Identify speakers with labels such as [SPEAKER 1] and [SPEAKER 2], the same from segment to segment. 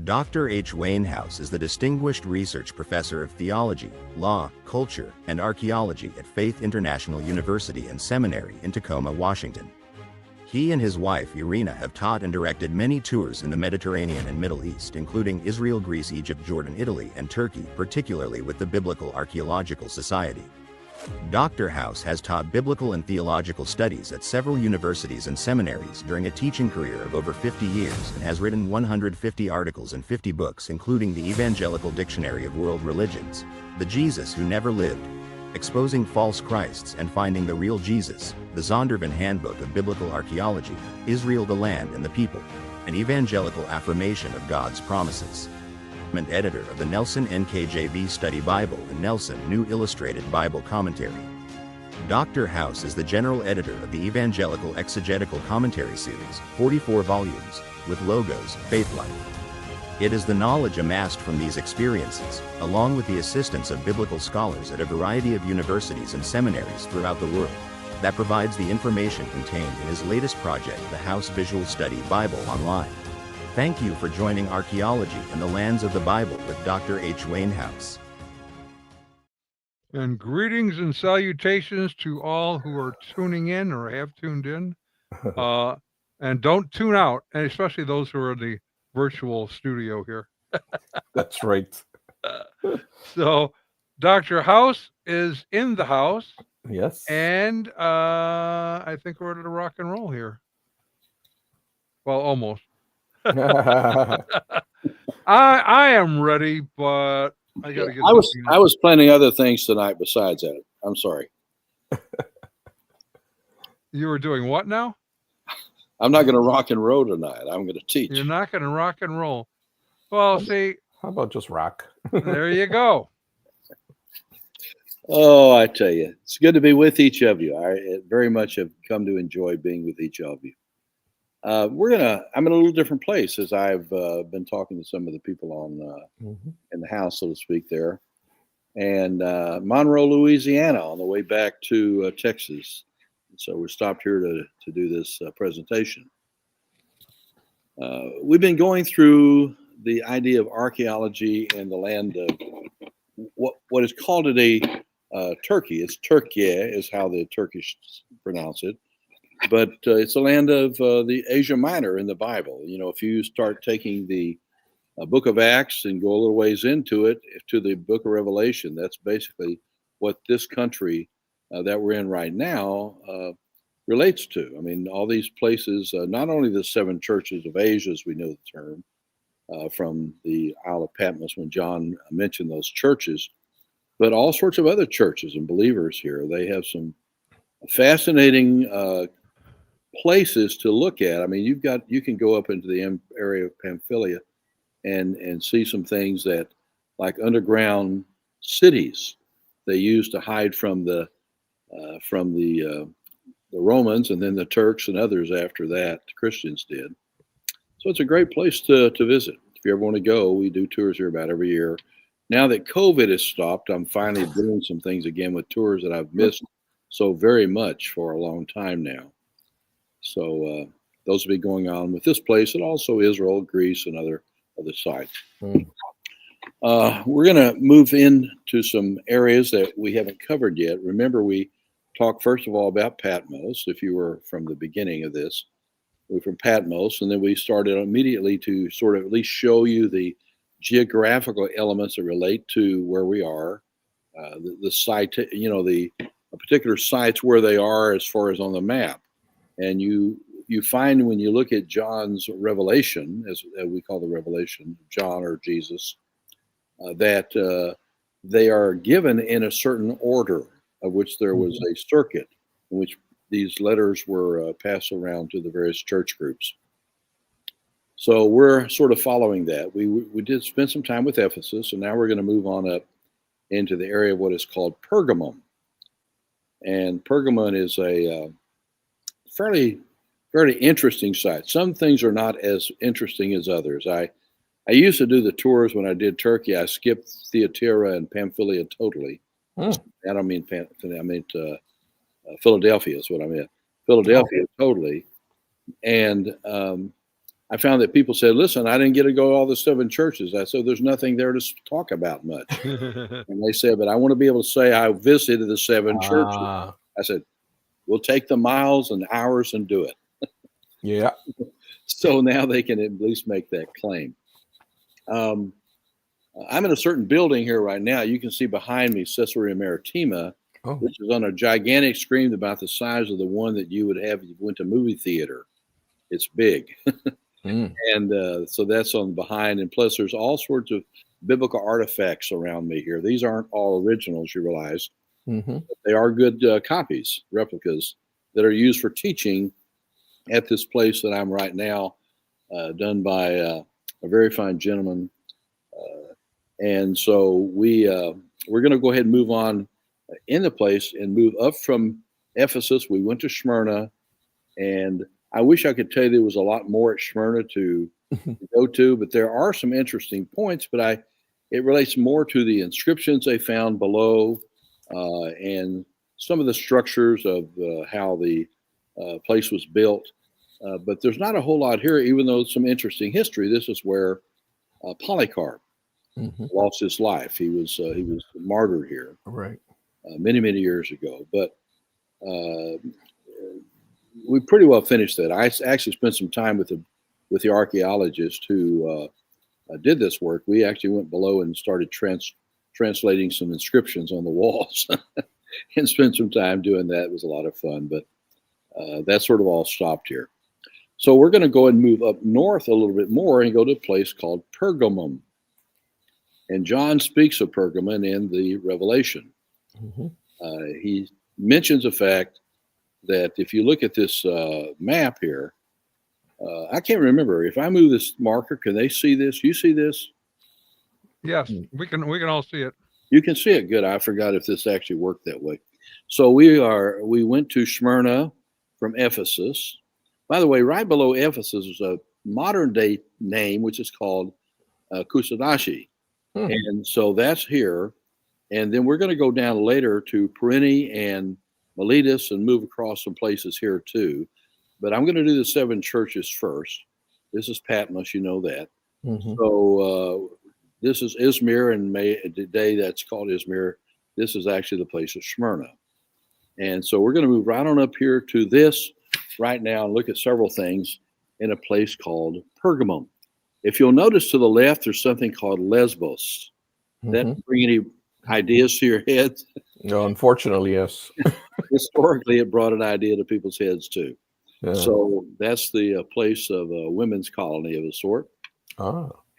[SPEAKER 1] Dr. H. Wainhouse is the Distinguished Research Professor of Theology, Law, Culture, and Archaeology at Faith International University and Seminary in Tacoma, Washington. He and his wife Irina have taught and directed many tours in the Mediterranean and Middle East, including Israel, Greece, Egypt, Jordan, Italy, and Turkey, particularly with the Biblical Archaeological Society. Dr. House has taught biblical and theological studies at several universities and seminaries during a teaching career of over 50 years and has written 150 articles and 50 books, including the Evangelical Dictionary of World Religions, The Jesus Who Never Lived, Exposing False Christs and Finding the Real Jesus, the Zondervan Handbook of Biblical Archaeology, Israel, the Land and the People, an Evangelical Affirmation of God's Promises, and editor of the Nelson NKJV Study Bible and Nelson New Illustrated Bible Commentary. Dr. House is the general editor of the Evangelical Exegetical Commentary Series, 44 volumes, with logos, Faith Life. It is the knowledge amassed from these experiences, along with the assistance of biblical scholars at a variety of universities and seminaries throughout the world, that provides the information contained in his latest project, the House Visual Study Bible Online. Thank you for joining Archaeology in the Lands of the Bible with Dr. H. Wainhouse.
[SPEAKER 2] And greetings and salutations to all who are tuning in or have tuned in. And don't tune out, and especially those who are in the virtual studio here.
[SPEAKER 3] That's right.
[SPEAKER 2] So Dr. House is in the house.
[SPEAKER 3] Yes.
[SPEAKER 2] And I think we're ready to rock and roll here. Well, almost. I am ready, but I gotta get.
[SPEAKER 4] I was planning other things tonight besides that. I'm sorry.
[SPEAKER 2] You were doing what now?
[SPEAKER 4] I'm not going to rock and roll tonight. I'm going to teach.
[SPEAKER 2] You're not going to rock and roll. Well, see.
[SPEAKER 3] How about just rock?
[SPEAKER 2] There you go.
[SPEAKER 4] Oh, I tell you, it's good to be with each of you. I very much have come to enjoy being with each of you. I'm in a little different place, as I've been talking to some of the people on in the house, so to speak, there, and Monroe, Louisiana, on the way back to Texas. So we're stopped here to do this presentation. We've been going through the idea of archaeology in the land of what is called today Turkey. It's Turkey is how the Turkish pronounce it. But it's the land of the Asia Minor in the Bible. You know, if you start taking the book of Acts and go a little ways into it, to the book of Revelation, that's basically what this country that we're in right now relates to. I mean, all these places, not only the 7 churches of Asia, as we know the term, from the Isle of Patmos when John mentioned those churches, but all sorts of other churches and believers here. They have some fascinating places to look at. I mean, you can go up into the area of Pamphylia and see some things that, like underground cities, they used to hide from the Romans and then the Turks and others after that. The Christians did. So it's a great place to visit. If you ever want to go, we do tours here about every year. Now that COVID has stopped, I'm finally doing some things again with tours that I've missed so very much for a long time now. So those will be going on with this place, and also Israel, Greece, and other sites. We're going to move into some areas that we haven't covered yet. Remember, we talked first of all about Patmos. If you were from the beginning of this, we're from Patmos, and then we started immediately to sort of at least show you the geographical elements that relate to where we are, the site, you know, the particular sites where they are as far as on the map. And you find when you look at John's revelation, as we call the revelation, John or Jesus, that they are given in a certain order, of which there was a circuit in which these letters were passed around to the various church groups. So we're sort of following that. We did spend some time with Ephesus, and now we're going to move on up into the area of what is called Pergamum. And Pergamum is a fairly interesting site. Some things are not as interesting as others. I used to do the tours when I did Turkey. I skipped Thyatira and Pamphylia totally. I don't mean Pamphylia. I meant Philadelphia is what I meant. Philadelphia totally. And I found that people said, listen, I didn't get to go to all the 7 churches. I said, there's nothing there to talk about much. And they said, but I want to be able to say I visited the 7 churches. I said, we'll take the miles and hours and do it.
[SPEAKER 3] Yeah.
[SPEAKER 4] So now they can at least make that claim. I'm in a certain building here right now. You can see behind me Caesarea Maritima, which is on a gigantic screen about the size of the one that you would have if you went to movie theater. It's big. And so that's on behind. And plus, there's all sorts of biblical artifacts around me here. These aren't all originals, you realize. They are good copies, replicas, that are used for teaching at this place that I'm right now, done by a very fine gentleman. And so we're going to go ahead and move on in the place and move up from Ephesus. We went to Smyrna, and I wish I could tell you there was a lot more at Smyrna to go to, but there are some interesting points, but it relates more to the inscriptions they found below and some of the structures of how the place was built. But there's not a whole lot here, even though some interesting history. This is where Polycarp lost his life. He was martyred here,
[SPEAKER 3] Right.
[SPEAKER 4] Many years ago. But we pretty well finished that. I actually spent some time with the archaeologist who did this work. We actually went below and started translating some inscriptions on the walls, and spent some time doing that. It was a lot of fun, but that sort of all stopped here. So we're going to go and move up north a little bit more and go to a place called Pergamum. And John speaks of Pergamum in the Revelation. He mentions the fact that if you look at this map here, I can't remember. If I move this marker, can they see this? You see this?
[SPEAKER 2] Yes, we can all see it.
[SPEAKER 4] You can see it. Good. I forgot if this actually worked that way. So we went to Smyrna from Ephesus. By the way, right below Ephesus is a modern day name, which is called Kusadashi. And so that's here. And then we're going to go down later to Perini and Miletus and move across some places here too. But I'm going to do the 7 churches first. This is Patmos, you know that. So this is Izmir, and today that's called Izmir. This is actually the place of Smyrna. And so we're going to move right on up here to this right now and look at several things in a place called Pergamum. If you'll notice to the left, there's something called Lesbos. That bring any ideas to your head?
[SPEAKER 3] No, unfortunately, yes.
[SPEAKER 4] Historically, it brought an idea to people's heads too.
[SPEAKER 3] Yeah.
[SPEAKER 4] So that's the place of a women's colony of a sort.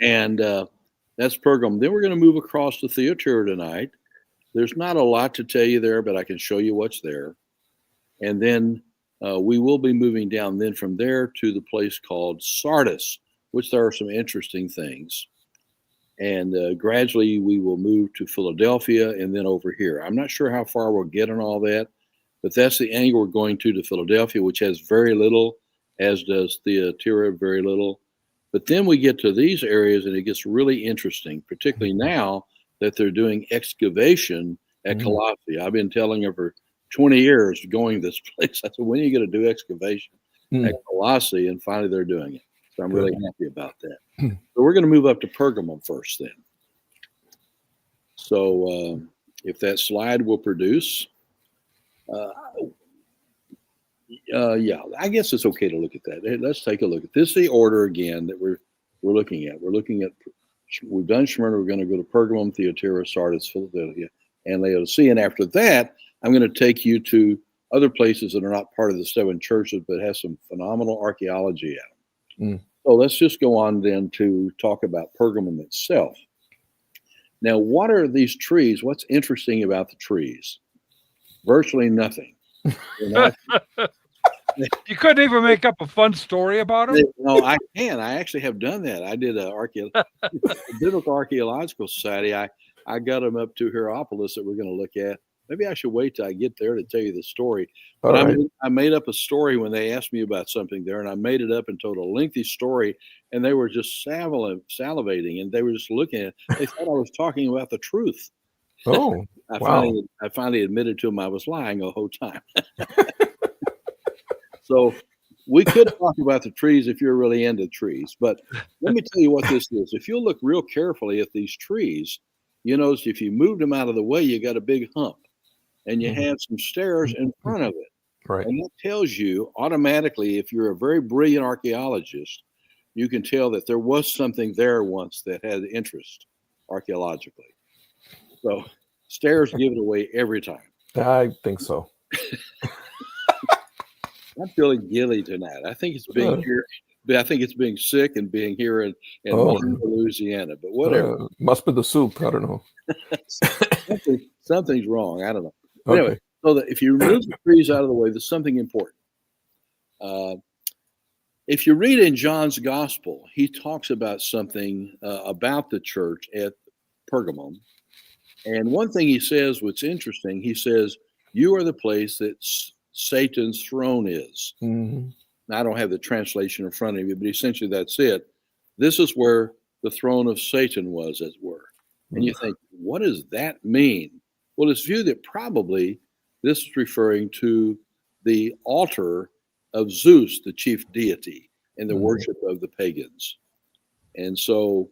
[SPEAKER 4] And that's Pergamum. Then we're going to move across to Thyatira tonight. There's not a lot to tell you there, but I can show you what's there. And then we will be moving down then from there to the place called Sardis, which there are some interesting things. And gradually we will move to Philadelphia and then over here. I'm not sure how far we'll get on all that, but that's the angle we're going to Philadelphia, which has very little, as does Thyatira, very little. But then we get to these areas and it gets really interesting, particularly now that they're doing excavation at Colossae. I've been telling her for 20 years going to this place. I said, when are you going to do excavation at Colossae? And finally they're doing it. So I'm really happy about that. So we're going to move up to Pergamum first then. So if that slide will produce, yeah, I guess it's okay to look at that. Hey, let's take a look at this. Is the order again that we're looking at. We've done Smyrna. We're going to go to Pergamum, Thyatira, Sardis, Philadelphia, and Laodicea. And after that, I'm going to take you to other places that are not part of the 7 churches, but have some phenomenal archaeology at them. So let's just go on then to talk about Pergamum itself. Now, what are these trees? What's interesting about the trees? Virtually nothing.
[SPEAKER 2] You couldn't even make up a fun story about them?
[SPEAKER 4] No, I can. I actually have done that. I did a Biblical Archaeological Society. I got them up to Hierapolis that we're going to look at. Maybe I should wait till I get there to tell you the story. But I made up a story when they asked me about something there, and I made it up and told a lengthy story, and they were just salivating, and they were just looking at it. They thought I was talking about the truth.
[SPEAKER 3] Oh,
[SPEAKER 4] I finally admitted to them I was lying the whole time. So we could talk about the trees if you're really into trees, but let me tell you what this is. If you look real carefully at these trees, you notice if you moved them out of the way, you got a big hump, and you have some stairs in front of it.
[SPEAKER 3] Right.
[SPEAKER 4] And that tells you automatically, if you're a very brilliant archaeologist, you can tell that there was something there once that had interest archaeologically. So stairs give it away every time.
[SPEAKER 3] I think so.
[SPEAKER 4] I'm feeling gilly tonight. I think it's being here. I think it's being sick and being here in Monroe, Louisiana. But whatever.
[SPEAKER 3] Must be the soup. I don't know.
[SPEAKER 4] Something's wrong. I don't know.
[SPEAKER 3] Okay.
[SPEAKER 4] Anyway, so that if you remove the trees out of the way, there's something important. If you read in John's gospel, he talks about something about the church at Pergamum. And one thing he says, what's interesting, he says, you are the place that Satan's throne is.
[SPEAKER 3] Mm-hmm.
[SPEAKER 4] Now, I don't have the translation in front of you, but essentially that's it. This is where the throne of Satan was, as it were. And you think, what does that mean? Well, it's viewed that probably this is referring to the altar of Zeus, the chief deity, and the worship of the pagans. And so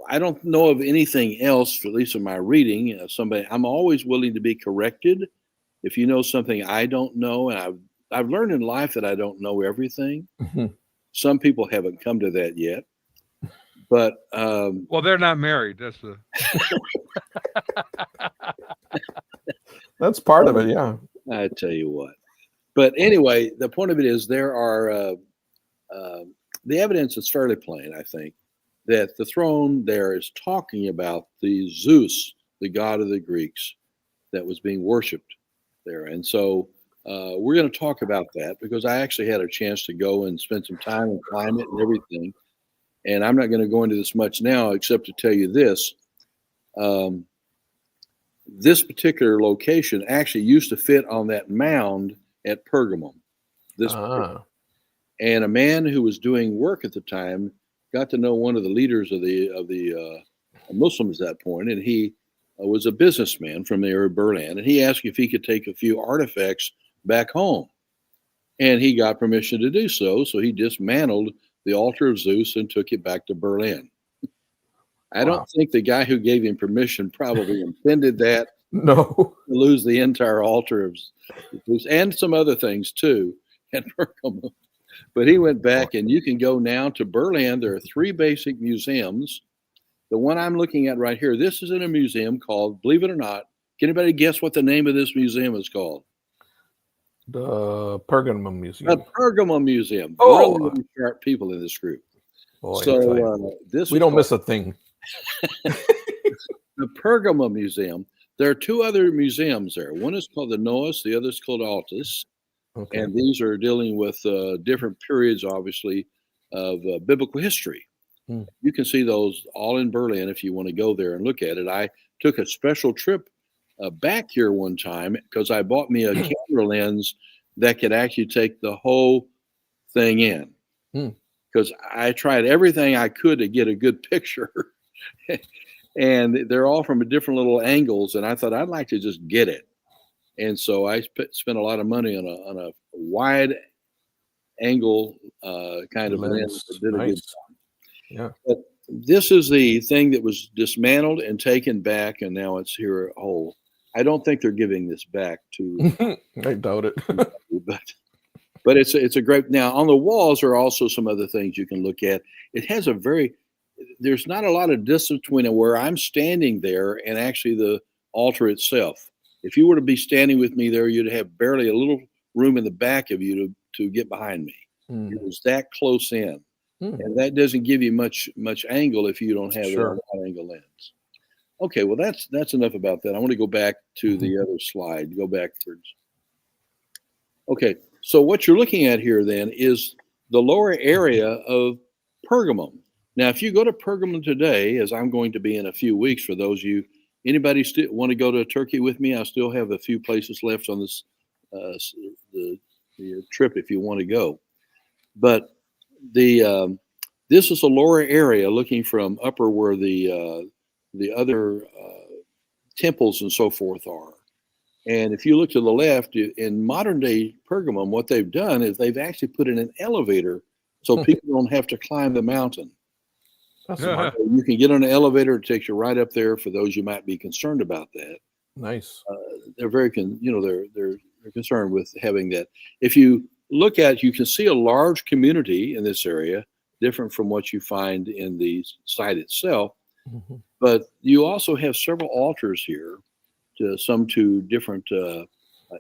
[SPEAKER 4] I don't know of anything else, at least in my reading. I'm always willing to be corrected. If you know something I don't know, and I've learned in life that I don't know everything.
[SPEAKER 3] Mm-hmm.
[SPEAKER 4] Some people haven't come to that yet. But
[SPEAKER 2] well, they're not married. That's the
[SPEAKER 3] that's part of it, yeah.
[SPEAKER 4] I tell you what. But anyway, the point of it is there are the evidence is fairly plain, I think, that the throne there is talking about the Zeus, the god of the Greeks, that was being worshipped there. And so we're going to talk about that because I actually had a chance to go and spend some time and climb it and everything. And I'm not going to go into this much now, except to tell you this. This particular location actually used to fit on that mound at Pergamum. And a man who was doing work at the time got to know one of the leaders of the Muslims at that point, and he was a businessman from the area of Berlin, and he asked if he could take a few artifacts back home. And he got permission to do so, so he dismantled the altar of Zeus and took it back to Berlin. I don't think the guy who gave him permission probably intended that.
[SPEAKER 3] No.
[SPEAKER 4] To lose the entire altar of Zeus and some other things too at Pergamum. But he went back, and you can go now to Berlin. There are 3 basic museums. The one I'm looking at right here, this is in a museum called, believe it or not, can anybody guess what the name of this museum is called?
[SPEAKER 3] The Pergamum Museum.
[SPEAKER 4] The Pergamum Museum.
[SPEAKER 3] Oh,
[SPEAKER 4] really sharp people in this group.
[SPEAKER 3] Boy,
[SPEAKER 4] so
[SPEAKER 3] we don't miss a thing.
[SPEAKER 4] The Pergamum Museum. There are 2 other museums there. One is called the Noahs, the other is called Altus. Okay. And these are dealing with different periods, obviously, of biblical history. You can see those all in Berlin if you want to go there and look at it. I took a special trip back here one time because I bought me a camera lens that could actually take the whole thing in. Because I tried everything I could to get a good picture. And they're all from different little angles. And I thought I'd like to just get it. And so I spent a lot of money on a wide angle kind of lens that did a good job.
[SPEAKER 3] Yeah.
[SPEAKER 4] But this is the thing that was dismantled and taken back, and now it's here whole. I don't think they're giving this back to.
[SPEAKER 3] I doubt it.
[SPEAKER 4] But it's a great. Now on the walls are also some other things you can look at. It has there's not a lot of distance between where I'm standing there and actually the altar itself. If you were to be standing with me there, you'd have barely a little room in the back of you to get behind me. It was that close in. And that doesn't give you much angle if you don't have a wide angle lens. Okay, well that's enough about that. I want to go back to the other slide. Go backwards. Okay, so what you're looking at here then is the lower area of Pergamum. Now, if you go to Pergamum today, as I'm going to be in a few weeks, for those of you, anybody still want to go to Turkey with me? I still have a few places left on this the trip if you want to go. But this is a lower area looking from upper where the other temples and so forth are. And if you look to the left, in modern day Pergamum, what they've done is they've actually put in an elevator so people don't have to climb the mountain.
[SPEAKER 3] That's smart.
[SPEAKER 4] You can get on an elevator; it takes you right up there. For those you might be concerned about that,
[SPEAKER 3] Nice.
[SPEAKER 4] they're very, they're concerned with having that. If you look at, you can see a large community in this area, different from what you find in the site itself.
[SPEAKER 3] Mhm.
[SPEAKER 4] But you also have several altars here, some to different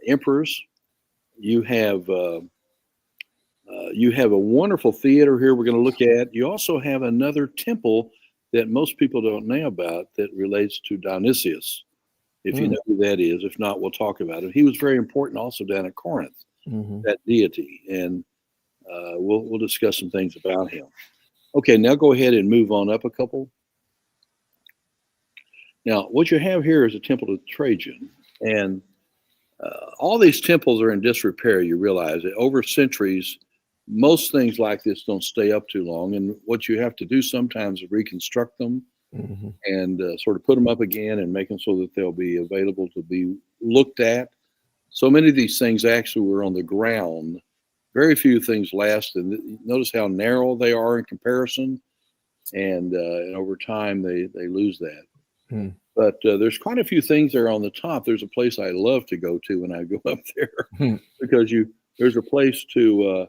[SPEAKER 4] emperors. You have a wonderful theater here we're going to look at. You also have another temple that most people don't know about that relates to Dionysus, if you know who that is. If not, we'll talk about it. He was very important also down at Corinth, that deity, and we'll discuss some things about him. Okay, now go ahead and move on up a couple. Now, what you have here is a temple to Trajan, and all these temples are in disrepair. You realize that over centuries, most things like this don't stay up too long, and what you have to do sometimes is reconstruct them and sort of put them up again and make them so that they'll be available to be looked at. So many of these things actually were on the ground. Very few things last, and notice how narrow they are in comparison, and over time they lose that. But there's quite a few things there on the top. There's a place I love to go to when I go up there because there's a place to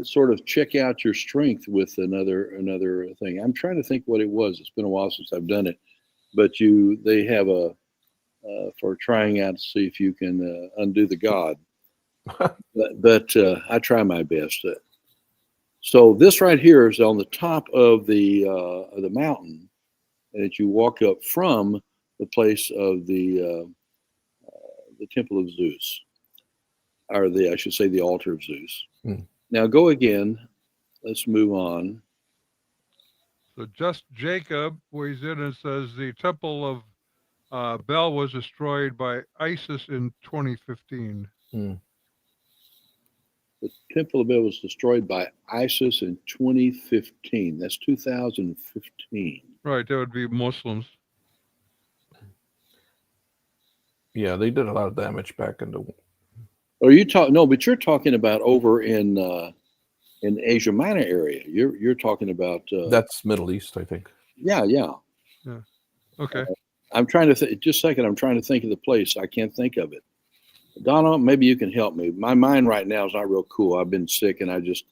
[SPEAKER 4] sort of check out your strength with another thing. I'm trying to think what it was. It's been a while since I've done it, but they have for trying out to see if you can undo the god. but I try my best. So this right here is on the top of the mountain, and as you walk up from the place of the temple of Zeus, or I should say the altar of Zeus. Now go again. Let's move on.
[SPEAKER 2] So just Jacob weighs in and says the temple of Bel was destroyed by ISIS in 2015.
[SPEAKER 4] The temple of Bel was destroyed by ISIS in 2015. That's 2015.
[SPEAKER 2] Right, that would be Muslims.
[SPEAKER 3] Yeah, they did a lot of damage back in the.
[SPEAKER 4] Oh, you talk no, but you're talking about over in Asia Minor area. You're talking about
[SPEAKER 3] That's Middle East, I think.
[SPEAKER 4] Yeah.
[SPEAKER 2] Okay.
[SPEAKER 4] I'm trying to think. Just a second. I'm trying to think of the place. I can't think of it. Donna, maybe you can help me. My mind right now is not real cool. I've been sick and I just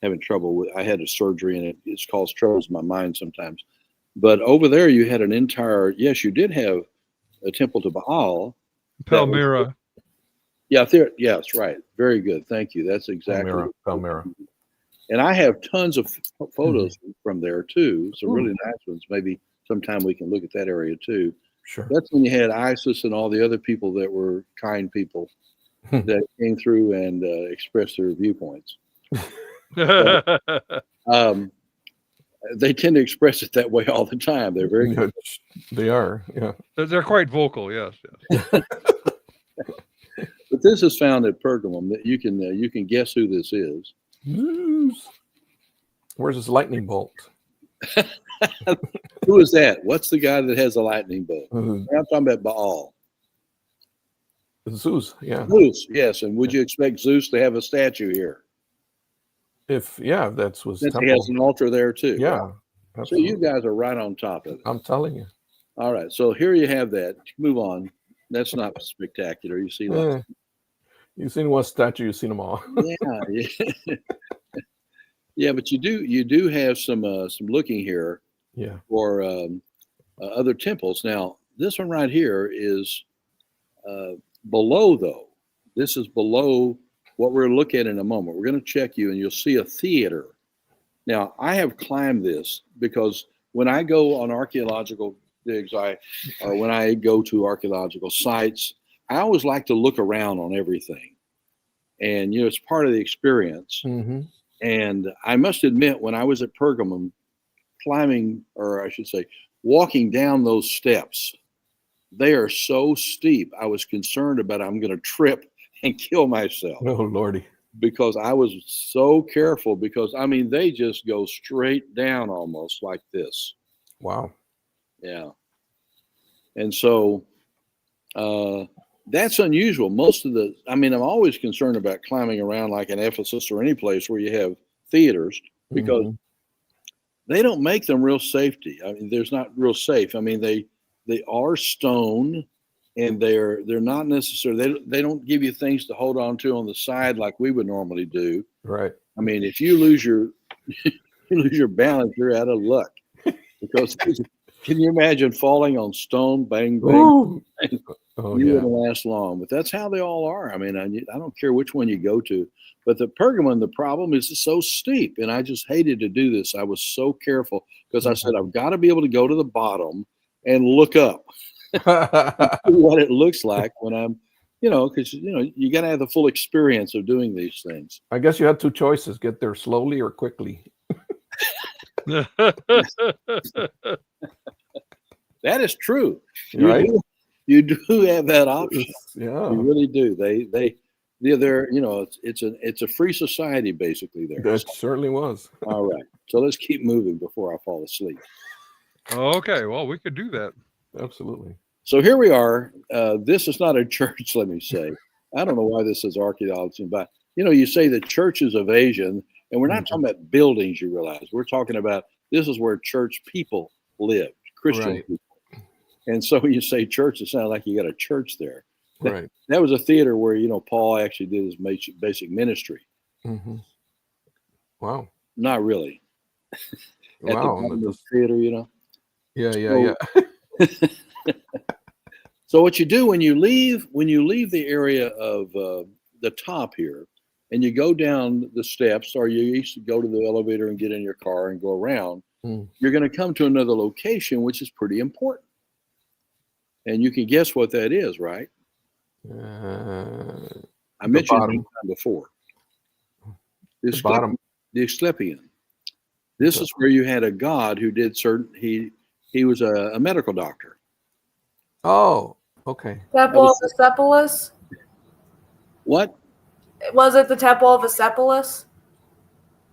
[SPEAKER 4] having trouble with. I had a surgery and it's caused troubles in my mind sometimes. But over there, you had an entire. Yes, you did have a temple to Baal.
[SPEAKER 2] Palmyra.
[SPEAKER 4] Yeah, there. Yes, right. Very good. Thank you. That's exactly.
[SPEAKER 3] Palmyra.
[SPEAKER 4] And I have tons of photos from there too. Some really nice ones. Maybe sometime we can look at that area too.
[SPEAKER 3] Sure.
[SPEAKER 4] That's when you had ISIS and all the other people that were kind people that came through and expressed their viewpoints. But, they tend to express it that way all the time. They're very good.
[SPEAKER 3] They are, yeah.
[SPEAKER 2] They're quite vocal, yes.
[SPEAKER 4] But this is found at Pergamum. That you can guess who this is.
[SPEAKER 3] Where's this lightning bolt?
[SPEAKER 4] Who is that? What's the guy that has a lightning bolt? I'm talking about Baal.
[SPEAKER 3] Zeus, yeah.
[SPEAKER 4] Zeus, yes. And would you expect Zeus to have a statue here?
[SPEAKER 3] That's was
[SPEAKER 4] Since he has an altar there too.
[SPEAKER 3] Yeah.
[SPEAKER 4] So you guys are right on top of it.
[SPEAKER 3] I'm telling you.
[SPEAKER 4] All right. So here you have that. Move on. That's not spectacular. You see that?
[SPEAKER 3] You've seen one statue, you've seen them all.
[SPEAKER 4] Yeah. Yeah, but you do have some looking here.
[SPEAKER 3] Yeah.
[SPEAKER 4] For other temples. Now this one right here is below though. This is below what we're looking at in a moment. We're going to check you and you'll see a theater. Now I have climbed this because when I go on archaeological digs, or when I go to archaeological sites, I always like to look around on everything. And it's part of the experience. And I must admit, when I was at Pergamum climbing, or I should say, walking down those steps, they are so steep. I was concerned about I'm going to trip and kill myself.
[SPEAKER 3] Oh, Lordy.
[SPEAKER 4] Because I was so careful because, they just go straight down almost like this.
[SPEAKER 3] Wow.
[SPEAKER 4] Yeah. And so that's unusual. Most of I'm always concerned about climbing around like in Ephesus or any place where you have theaters, because they don't make them real safety. I mean, there's not real safe. I mean, they are stone, and they're not necessarily, they don't give you things to hold on to on the side like we would normally do.
[SPEAKER 3] Right.
[SPEAKER 4] I mean, if you lose your balance, you're out of luck, because can you imagine falling on stone, bang, bang?
[SPEAKER 3] Oh,
[SPEAKER 4] You
[SPEAKER 3] yeah.
[SPEAKER 4] wouldn't last long, but that's how they all are. I mean, I don't care which one you go to, but the Pergamum, the problem is it's so steep, and I just hated to do this. I was so careful because I said, I've got to be able to go to the bottom and look up what it looks like when I'm, because, you got to have the full experience of doing these things.
[SPEAKER 3] I guess you had two choices: get there slowly or quickly.
[SPEAKER 4] That is true.
[SPEAKER 3] Right?
[SPEAKER 4] You do have that option.
[SPEAKER 3] Yeah.
[SPEAKER 4] You really do. They're it's a free society basically there.
[SPEAKER 3] That certainly was.
[SPEAKER 4] All right. So let's keep moving before I fall asleep.
[SPEAKER 2] Okay, well, we could do that.
[SPEAKER 3] Absolutely.
[SPEAKER 4] So here we are. This is not a church, let me say. I don't know why this is archaeology, but you say the churches of Asia, and we're not talking about buildings, you realize. We're talking about, this is where church people lived, Christian people. And so when you say church, it sounds like you got a church there.
[SPEAKER 3] Right.
[SPEAKER 4] That was a theater where, Paul actually did his basic ministry.
[SPEAKER 3] Wow.
[SPEAKER 4] Not really. At the bottom of the theater,
[SPEAKER 3] Yeah.
[SPEAKER 4] So what you do when you leave the area of the top here, and you go down the steps, or you used to go to the elevator and get in your car and go around, you're going to come to another location, which is pretty important. And you can guess what that is, right? I mentioned it before. The Asclepius. This is where you had a god who did he was a medical doctor.
[SPEAKER 3] Oh, okay.
[SPEAKER 5] Temple of Asclepius?
[SPEAKER 4] What?
[SPEAKER 5] Was it the Temple of Asclepius?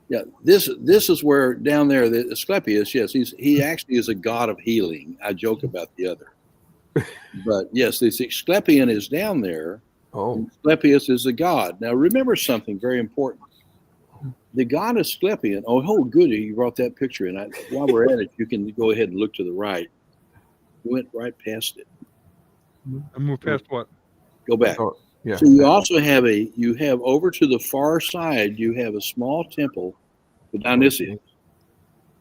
[SPEAKER 4] Yeah, this is where down there, the Asclepius, yes, he actually is a god of healing. I joke about the other. But yes, this Asclepius is down there.
[SPEAKER 3] Oh.
[SPEAKER 4] Asclepius is the god. Now remember something very important. The god Asclepius, goody, you brought that picture in. While we're at it, you can go ahead and look to the right. We went right past it.
[SPEAKER 2] I moved past what?
[SPEAKER 4] Go back.
[SPEAKER 3] Oh, yeah.
[SPEAKER 4] So you also have over to the far side, you have a small temple for Dionysus.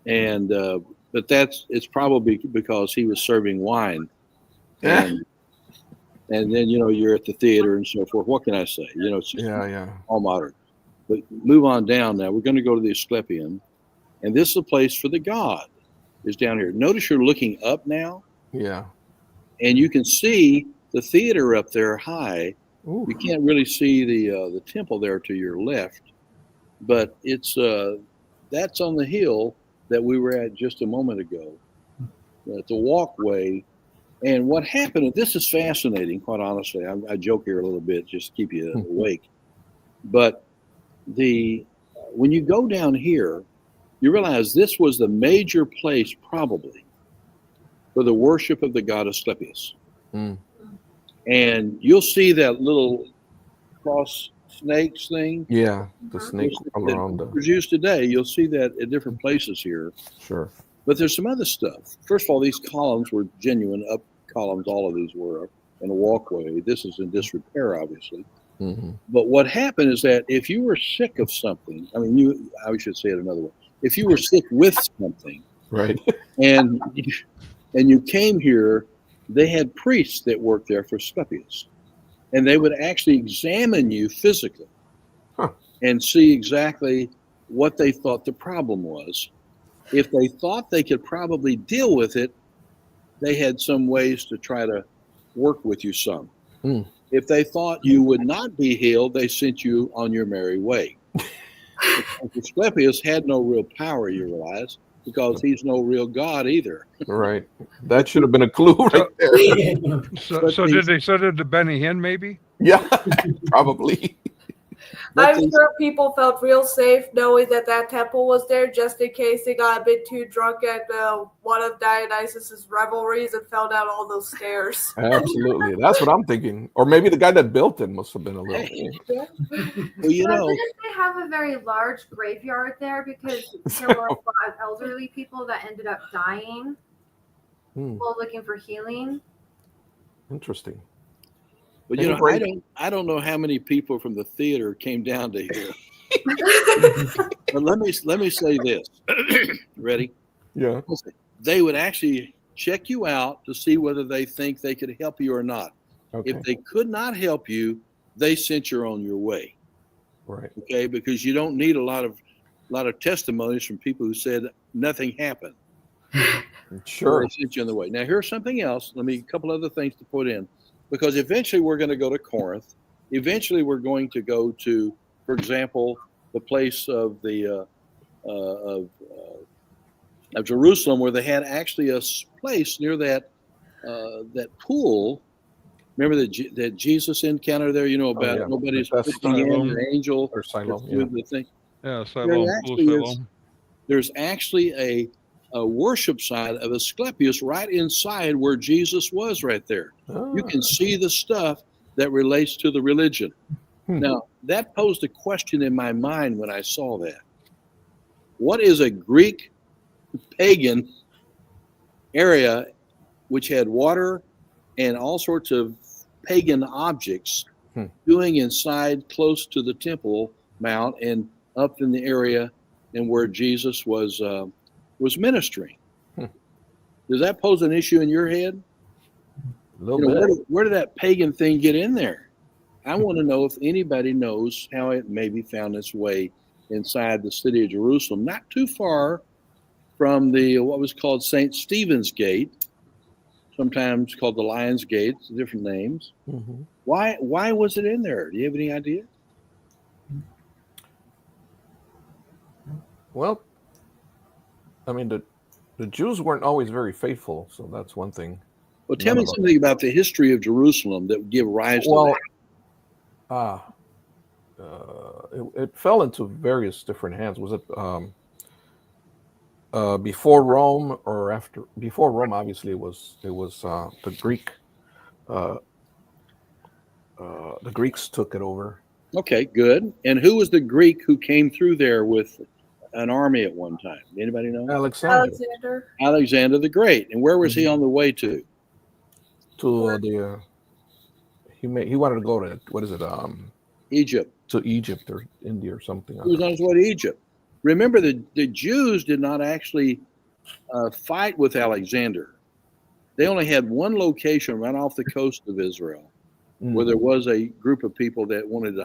[SPEAKER 4] And but it's probably because he was serving wine. And then you're at the theater and so forth. What can I say? It's just all modern. But move on down now. We're going to go to the Asclepius, and this is a place for the god. Is down here. Notice you're looking up now.
[SPEAKER 3] Yeah.
[SPEAKER 4] And you can see the theater up there high.
[SPEAKER 3] Ooh.
[SPEAKER 4] You can't really see the temple there to your left, but it's that's on the hill that we were at just a moment ago. It's a walkway. And what happened, and this is fascinating, quite honestly. I joke here a little bit just to keep you awake. But when you go down here, you realize this was the major place probably for the worship of the god Asclepius. And you'll see that little cross snakes thing.
[SPEAKER 3] Yeah, the snake all around the
[SPEAKER 4] used today. You'll see that at different places here.
[SPEAKER 3] Sure.
[SPEAKER 4] But there's some other stuff. First of all, these columns were genuine up columns. All of these were in a walkway. This is in disrepair, obviously. But what happened is that if you were sick of something, I should say it another way. If you were sick with something,
[SPEAKER 3] right,
[SPEAKER 4] and you came here, they had priests that worked there for Asclepius, and they would actually examine you physically and see exactly what they thought the problem was. If they thought they could probably deal with it, they had some ways to try to work with you some. If they thought you would not be healed, they sent you on your merry way. Asclepius had no real power, you realize, because he's no real god either.
[SPEAKER 3] Right. That should have been a clue right there.
[SPEAKER 2] So did the Benny Hinn maybe?
[SPEAKER 3] Yeah, probably.
[SPEAKER 4] But
[SPEAKER 5] I'm sure people felt real safe knowing that that temple was there, just in case they got a bit too drunk at one of Dionysus's revelries and fell down all those stairs.
[SPEAKER 3] Absolutely. That's what I'm thinking. Or maybe the guy that built it must have been a little.
[SPEAKER 4] Hey,
[SPEAKER 5] Yeah.
[SPEAKER 4] well, you
[SPEAKER 6] But
[SPEAKER 4] know,
[SPEAKER 6] didn't they have a very large graveyard there because there were a lot of elderly people that ended up dying while looking for healing?
[SPEAKER 3] Interesting.
[SPEAKER 4] but you know, I don't know how many people from the theater came down to here. But let me say this. Ready?
[SPEAKER 3] Yeah.
[SPEAKER 4] They would actually check you out to see whether they think they could help you or not.
[SPEAKER 3] Okay.
[SPEAKER 4] If they could not help you, they sent you on your way.
[SPEAKER 3] Right.
[SPEAKER 4] Okay, because you don't need a lot of testimonies from people who said nothing happened.
[SPEAKER 3] Sure.
[SPEAKER 4] They sent you on the way. Now here's something else. A couple other things to put in, because eventually we're going to go to Corinth. Eventually we're going to go to, for example, the place of the of Jerusalem, where they had actually a place near that pool. Remember that Jesus encountered there? You know about nobody's looking in, an angel
[SPEAKER 3] or Siloam.
[SPEAKER 4] the thing.
[SPEAKER 2] Yeah, Siloam.
[SPEAKER 4] There's actually a worship side of Asclepius right inside where Jesus was right there. You can see the stuff that relates to the religion. Now, that posed a question in my mind when I saw that. What is a Greek pagan area which had water and all sorts of pagan objects doing inside close to the Temple Mount and up in the area and where Jesus was ministering? Does that pose an issue in your head?
[SPEAKER 3] A little bit.
[SPEAKER 4] Where did that pagan thing get in there? I want to know if anybody knows how it maybe found its way inside the city of Jerusalem, not too far from what was called St. Stephen's Gate, sometimes called the Lion's Gate, different names. Why was it in there? Do you have any idea?
[SPEAKER 3] Well, I mean, the Jews weren't always very faithful, so that's one thing.
[SPEAKER 4] Well, tell me something about the history of Jerusalem that would give rise to that.
[SPEAKER 3] It fell into various different hands. Was it before Rome or after? Before Rome, obviously, it was the Greek. The Greeks took it over. Okay, good. And who was the Greek who came through there with an army at one time? Anybody know? Alexander the Great. And where was he on the way to? To he wanted to go to, what is it? Egypt. To Egypt or India or something. He was on his way to Egypt. Remember, the Jews did not actually fight with Alexander. They only had one location right off the coast of Israel where there was a group of people that wanted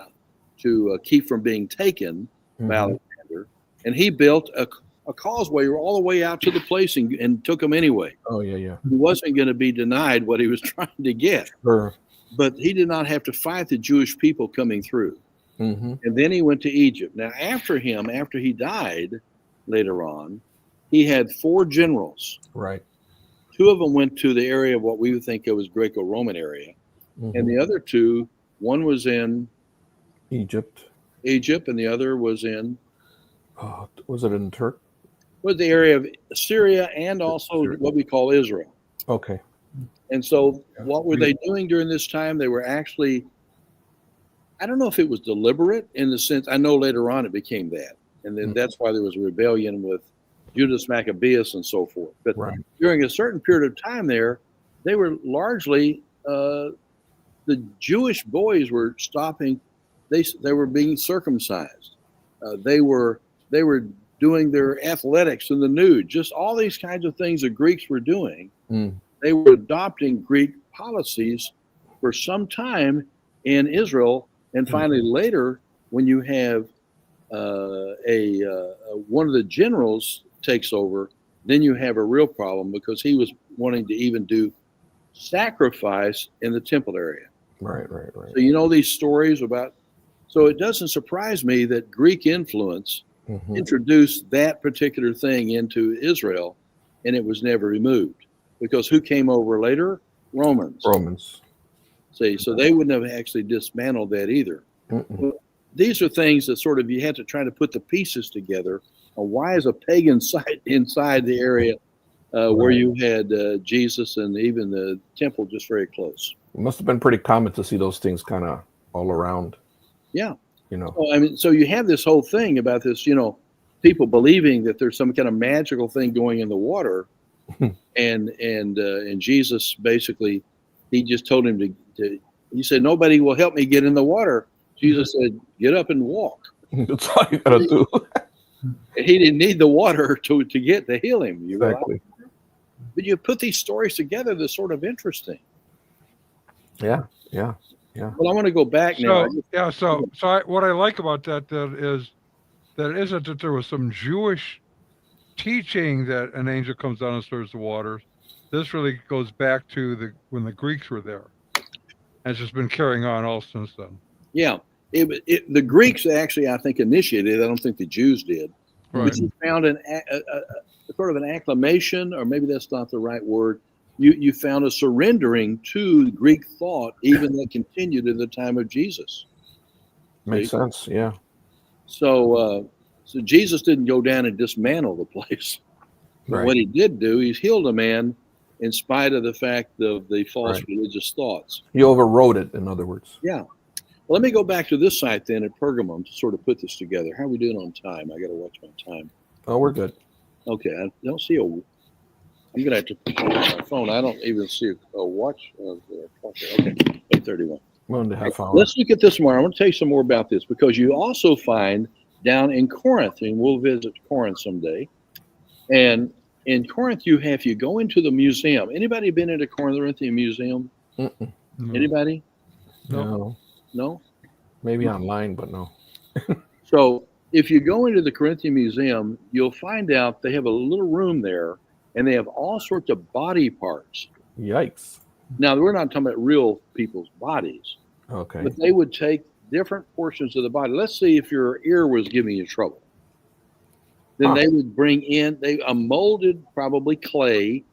[SPEAKER 3] to keep from being taken by Alexander. And he built a causeway all the way out to the place and took them anyway. Oh, yeah. He wasn't going to be denied what he was trying to get. Sure. But he did not have to fight the Jewish people coming through. And then he went to Egypt. Now, after he died later on, he had 4 generals. Right. 2 of them went to the area of what we would think of as Greco-Roman area. And the other 2, one was in Egypt, and the other was in was it in Turkey? Was the area of Syria and also what we call Israel. Okay. And so what were they doing during this time? They were actually, I don't know if it was deliberate in the sense, I know later on it became that. And then that's why there was a rebellion with Judas Maccabeus and so forth. But during a certain period of time there, they were largely, the Jewish boys were stopping, they were being circumcised. They were doing their athletics in the nude, just all these kinds of things the Greeks were doing. They were adopting Greek policies for some time in Israel. And finally later, when you have one of the generals takes over, then you have a real problem because he was wanting to even do sacrifice in the temple area. Right. So you know these stories about, so it doesn't surprise me that Greek influence introduced that particular thing into Israel, and it was never removed. Because who came over later? Romans. See, so they wouldn't have actually dismantled that either. these are things that sort of you had to try to put the pieces together. Why is a pagan site inside the area where you had Jesus and even the temple just very close?
[SPEAKER 7] It must have been pretty common to see those things kind of all around.
[SPEAKER 3] Yeah.
[SPEAKER 7] So,
[SPEAKER 3] I mean, so you have this whole thing about this, people believing that there's some kind of magical thing going in the water, and Jesus basically, he just told him to. He said, "Nobody will help me get in the water." Jesus said, "Get up and walk."
[SPEAKER 7] That's all you gotta do.
[SPEAKER 3] And he didn't need the water to heal him.
[SPEAKER 7] Exactly.
[SPEAKER 3] But you put these stories together, they're sort of interesting.
[SPEAKER 7] Yeah.
[SPEAKER 3] Well, I want to go back now.
[SPEAKER 2] What I like about that is that it isn't that there was some Jewish teaching that an angel comes down and stirs the waters. This really goes back to when the Greeks were there, and it's just been carrying on all since then.
[SPEAKER 3] Yeah, the Greeks actually, I think, initiated it. I don't think the Jews did.
[SPEAKER 2] Right.
[SPEAKER 3] But you found a sort of an acclamation, or maybe that's not the right word. You found a surrendering to Greek thought, even that continued in the time of Jesus.
[SPEAKER 7] Makes sense, yeah.
[SPEAKER 3] So Jesus didn't go down and dismantle the place. Right. What he did do, he's healed a man in spite of the fact of the false religious thoughts.
[SPEAKER 7] He overrode it, in other words.
[SPEAKER 3] Yeah. Well, let me go back to this site then at Pergamum to sort of put this together. How are we doing on time? I got to watch my time.
[SPEAKER 7] Oh, we're good.
[SPEAKER 3] Okay. I don't see I'm going to have to put my phone. I don't even see a watch. Okay. 8:31.
[SPEAKER 7] 1.5 hours.
[SPEAKER 3] Let's look at this more. I want to tell you some more about this, because you also find down in Corinth, and we'll visit Corinth someday. And in Corinth, if you go into the museum. Anybody been into Corinthian Museum?
[SPEAKER 7] Mm-mm.
[SPEAKER 3] Anybody?
[SPEAKER 7] No. Maybe online, but no.
[SPEAKER 3] So if you go into the Corinthian Museum, you'll find out they have a little room there, and they have all sorts of body parts.
[SPEAKER 7] Yikes.
[SPEAKER 3] Now, we're not talking about real people's bodies.
[SPEAKER 7] Okay.
[SPEAKER 3] But they would take different portions of the body. Let's see if your ear was giving you trouble. Then they would bring in a molded, probably clay,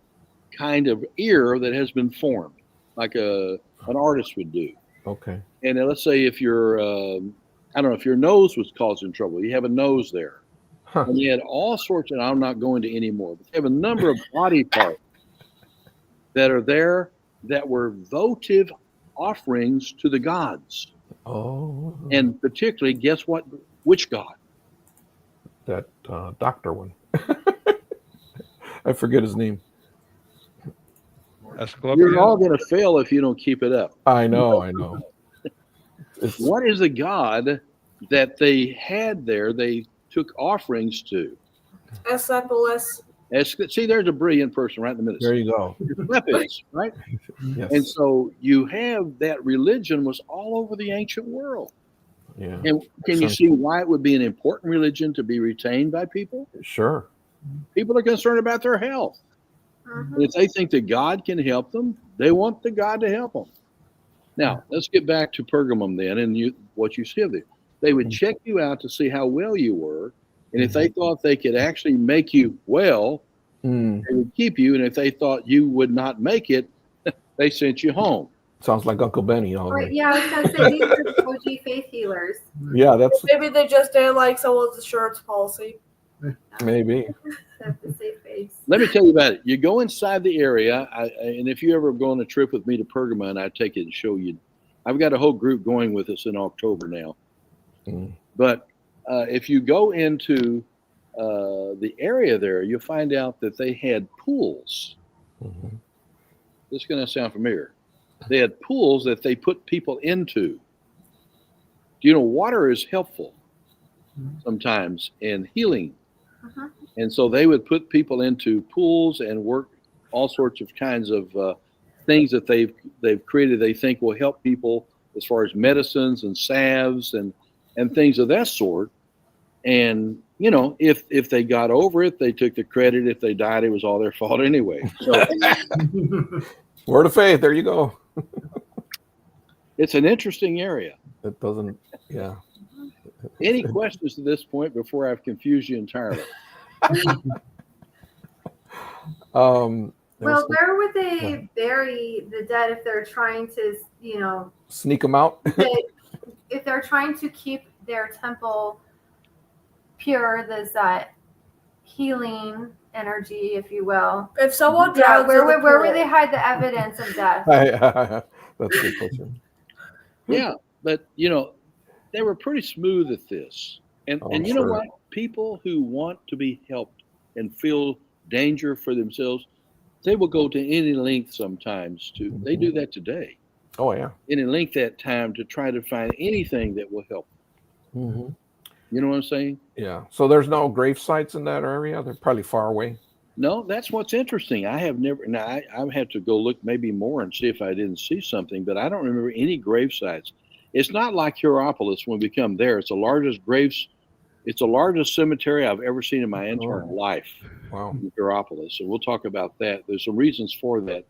[SPEAKER 3] kind of ear that has been formed, like an artist would do.
[SPEAKER 7] Okay.
[SPEAKER 3] And then let's say if your, I don't know, if your nose was causing trouble, you have a nose there. Huh. And you had all sorts, and I'm not going to any more, but you have a number of body parts that are there that were votive offerings to the gods.
[SPEAKER 7] Oh.
[SPEAKER 3] And particularly, guess what? Which god?
[SPEAKER 7] That doctor one. I forget his name.
[SPEAKER 2] Asclepius.
[SPEAKER 3] You're all going to fail if you don't keep it up.
[SPEAKER 7] I know.
[SPEAKER 3] What is the god that they had there? They took offerings to.
[SPEAKER 5] Asclepius.
[SPEAKER 3] See, there's a brilliant person right in the middle.
[SPEAKER 7] There you go.
[SPEAKER 3] Asclepius, right?
[SPEAKER 7] Yes.
[SPEAKER 3] And so you have that religion was all over the ancient world.
[SPEAKER 7] Yeah.
[SPEAKER 3] And can you see why it would be an important religion to be retained by people?
[SPEAKER 7] Sure.
[SPEAKER 3] People are concerned about their health. And if they think that God can help them, they want the God to help them. Now, let's get back to Pergamum then, and what you see there. They would check you out to see how well you were, and if they thought they could actually make you well, they would keep you, and if they thought you would not make it, they sent you home.
[SPEAKER 7] Sounds like Uncle Benny.
[SPEAKER 6] Right, yeah, I was going to say, these are OG faith healers.
[SPEAKER 7] Yeah, that's...
[SPEAKER 5] Maybe they just didn't like someone's insurance policy.
[SPEAKER 7] Maybe.
[SPEAKER 6] That's the safe face.
[SPEAKER 3] Let me tell you about it. You go inside the area, and if you ever go on a trip with me to Pergamum, I'd take it and show you. I've got a whole group going with us in October now. But if you go into the area there, you'll find out that they had pools. This is going to sound familiar. They had pools that they put people into. You know, water is helpful sometimes in healing. And so they would put people into pools and work all sorts of kinds of things that they've created they think will help people as far as medicines and salves and things of that sort. And, you know, if they got over it, they took the credit. If they died, it was all their fault anyway. So,
[SPEAKER 7] word of faith. There you go.
[SPEAKER 3] It's an interesting area.
[SPEAKER 7] It doesn't, yeah.
[SPEAKER 3] Any questions to this point before I've confused you entirely?
[SPEAKER 6] Well, where would they bury the dead if they're trying to, you know,
[SPEAKER 7] sneak them out?
[SPEAKER 6] If they're trying to keep their temple pure. There's that healing energy, if you will.
[SPEAKER 5] If someone drowns,
[SPEAKER 6] where would they hide the evidence of death?
[SPEAKER 7] That's a good question.
[SPEAKER 3] Yeah, but they were pretty smooth at this. And you know what? People who want to be helped and feel danger for themselves, they will go to any length sometimes to. They do that today.
[SPEAKER 7] Oh yeah.
[SPEAKER 3] Any length that time to try to find anything that will help.
[SPEAKER 7] Mm-hmm.
[SPEAKER 3] You know what I'm saying?
[SPEAKER 7] Yeah. So there's no grave sites in that area. They're probably far away.
[SPEAKER 3] No, that's what's interesting. I have never. Now I have to go look maybe more and see if I didn't see something, but I don't remember any grave sites. It's not like Hierapolis when we come there. It's the largest It's the largest cemetery I've ever seen in my entire life.
[SPEAKER 7] Wow.
[SPEAKER 3] In Hierapolis, and we'll talk about that. There's some reasons for that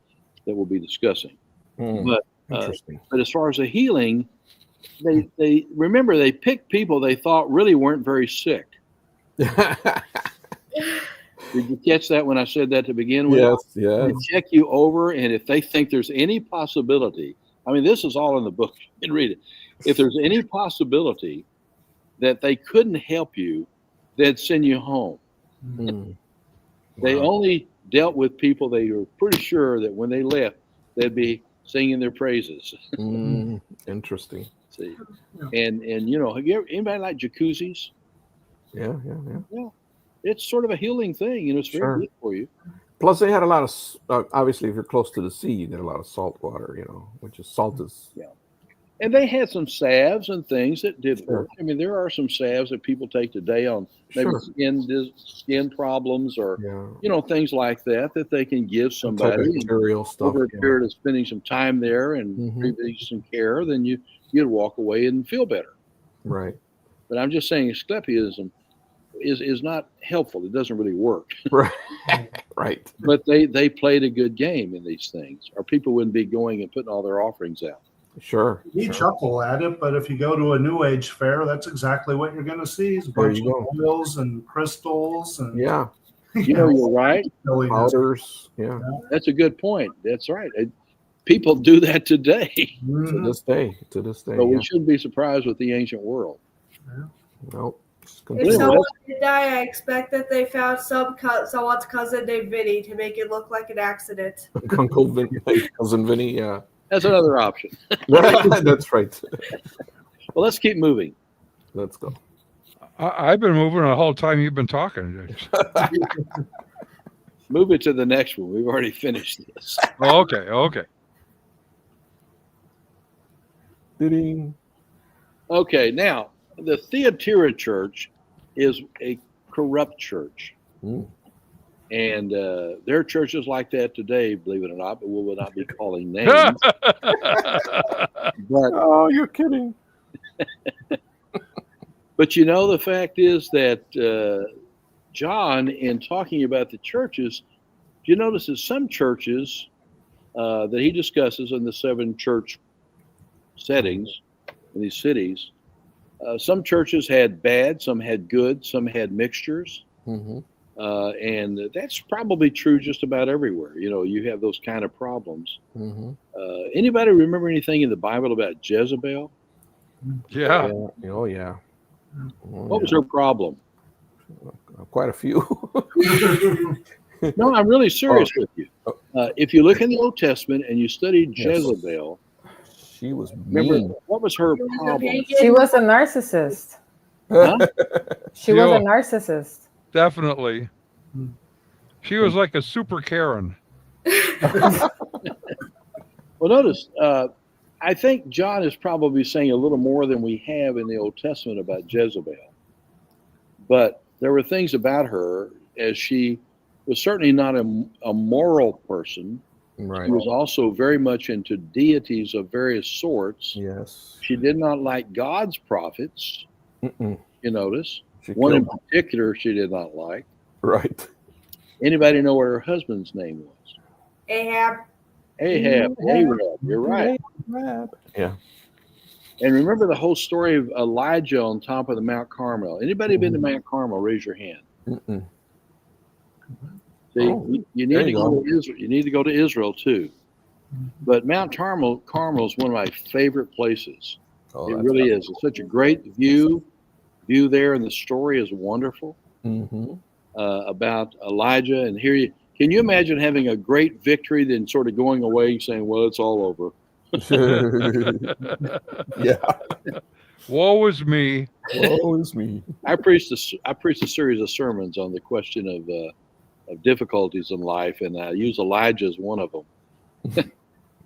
[SPEAKER 3] we'll be discussing. But
[SPEAKER 7] interesting.
[SPEAKER 3] But as far as the healing, they remember they picked people they thought really weren't very sick. Did you catch that when I said that to begin with?
[SPEAKER 7] Yes, yes.
[SPEAKER 3] They check you over, and if they think there's any possibility, I mean, this is all in the book. You can read it. If there's any possibility that they couldn't help you, they'd send you home. They only dealt with people they were pretty sure that when they left, they'd be singing their praises.
[SPEAKER 7] Interesting.
[SPEAKER 3] See, and have you ever anybody like jacuzzis?
[SPEAKER 7] Yeah.
[SPEAKER 3] It's sort of a healing thing. It's very good for you.
[SPEAKER 7] Plus, they had a lot of obviously, if you're close to the sea, you get a lot of salt water. Which is salt is.
[SPEAKER 3] Yeah. And they had some salves and things that did work. I mean, there are some salves that people take today on maybe skin problems or things like that they can give somebody
[SPEAKER 7] imperial stuff,
[SPEAKER 3] over a period of spending some time there and receiving some care. Then you'd walk away and feel better.
[SPEAKER 7] Right.
[SPEAKER 3] But I'm just saying, Asclepius is not helpful. It doesn't really work.
[SPEAKER 7] Right. Right.
[SPEAKER 3] But they played a good game in these things, or people wouldn't be going and putting all their offerings out.
[SPEAKER 7] Sure.
[SPEAKER 8] You chuckle at it, but if you go to a New Age fair, that's exactly what you're going to see: is a bunch of oils and crystals and
[SPEAKER 3] you're right.
[SPEAKER 7] Powders. Yeah,
[SPEAKER 3] that's a good point. That's right. People do that today.
[SPEAKER 7] To this day.
[SPEAKER 3] But we shouldn't be surprised with the ancient world.
[SPEAKER 7] Nope.
[SPEAKER 5] If someone did die, I expect that they found someone's cousin named Vinny to make it look like an accident.
[SPEAKER 7] Uncle Vinny, cousin Vinny, yeah.
[SPEAKER 3] That's another option.
[SPEAKER 7] That's right.
[SPEAKER 3] Well, let's keep moving.
[SPEAKER 7] Let's go.
[SPEAKER 2] I've been moving the whole time you've been talking.
[SPEAKER 3] Move it to the next one. We've already finished this.
[SPEAKER 2] Okay.
[SPEAKER 7] Ding.
[SPEAKER 3] Okay, now the Thyatira church is a corrupt church. And there are churches like that today, believe it or not, but we will not be calling names.
[SPEAKER 7] Oh, you're kidding.
[SPEAKER 3] But the fact is that John, in talking about the churches, you notice that some churches that he discusses in the 7 church settings in these cities, some churches had bad, some had good, some had mixtures. And that's probably true just about everywhere. You have those kind of problems. Anybody remember anything in the Bible about Jezebel?
[SPEAKER 2] Yeah.
[SPEAKER 7] Oh, yeah.
[SPEAKER 3] What was her problem?
[SPEAKER 7] Quite a few.
[SPEAKER 3] No, I'm really serious with you. If you look in the Old Testament and you study Jezebel,
[SPEAKER 7] she was
[SPEAKER 3] mean. What was her problem?
[SPEAKER 9] She was a narcissist.
[SPEAKER 3] Huh?
[SPEAKER 9] She was a narcissist.
[SPEAKER 2] Definitely. She was like a super Karen.
[SPEAKER 3] Well, notice, I think John is probably saying a little more than we have in the Old Testament about Jezebel. But there were things about her, as she was certainly not a moral person.
[SPEAKER 7] Right.
[SPEAKER 3] She was also very much into deities of various sorts.
[SPEAKER 7] Yes.
[SPEAKER 3] She did not like God's prophets. You notice. One in particular she did not like.
[SPEAKER 7] Right.
[SPEAKER 3] Anybody know what her husband's name was?
[SPEAKER 5] Ahab.
[SPEAKER 3] Ahab. You're right.
[SPEAKER 7] Yeah.
[SPEAKER 3] And remember the whole story of Elijah on top of the Mount Carmel. Anybody been to Mount Carmel? Raise your hand. See, you need to go to Israel. You need to go to Israel too. But Mount Carmel is one of my favorite places.
[SPEAKER 4] Oh, it really is. It's such a great view there, and the story is wonderful about Elijah. And can you imagine having a great victory, then sort of going away and saying, "Well, it's all over."
[SPEAKER 7] Yeah.
[SPEAKER 2] Woe is me.
[SPEAKER 7] Woe is me.
[SPEAKER 4] I preached a series of sermons on the question of difficulties in life, and I use Elijah as one of them.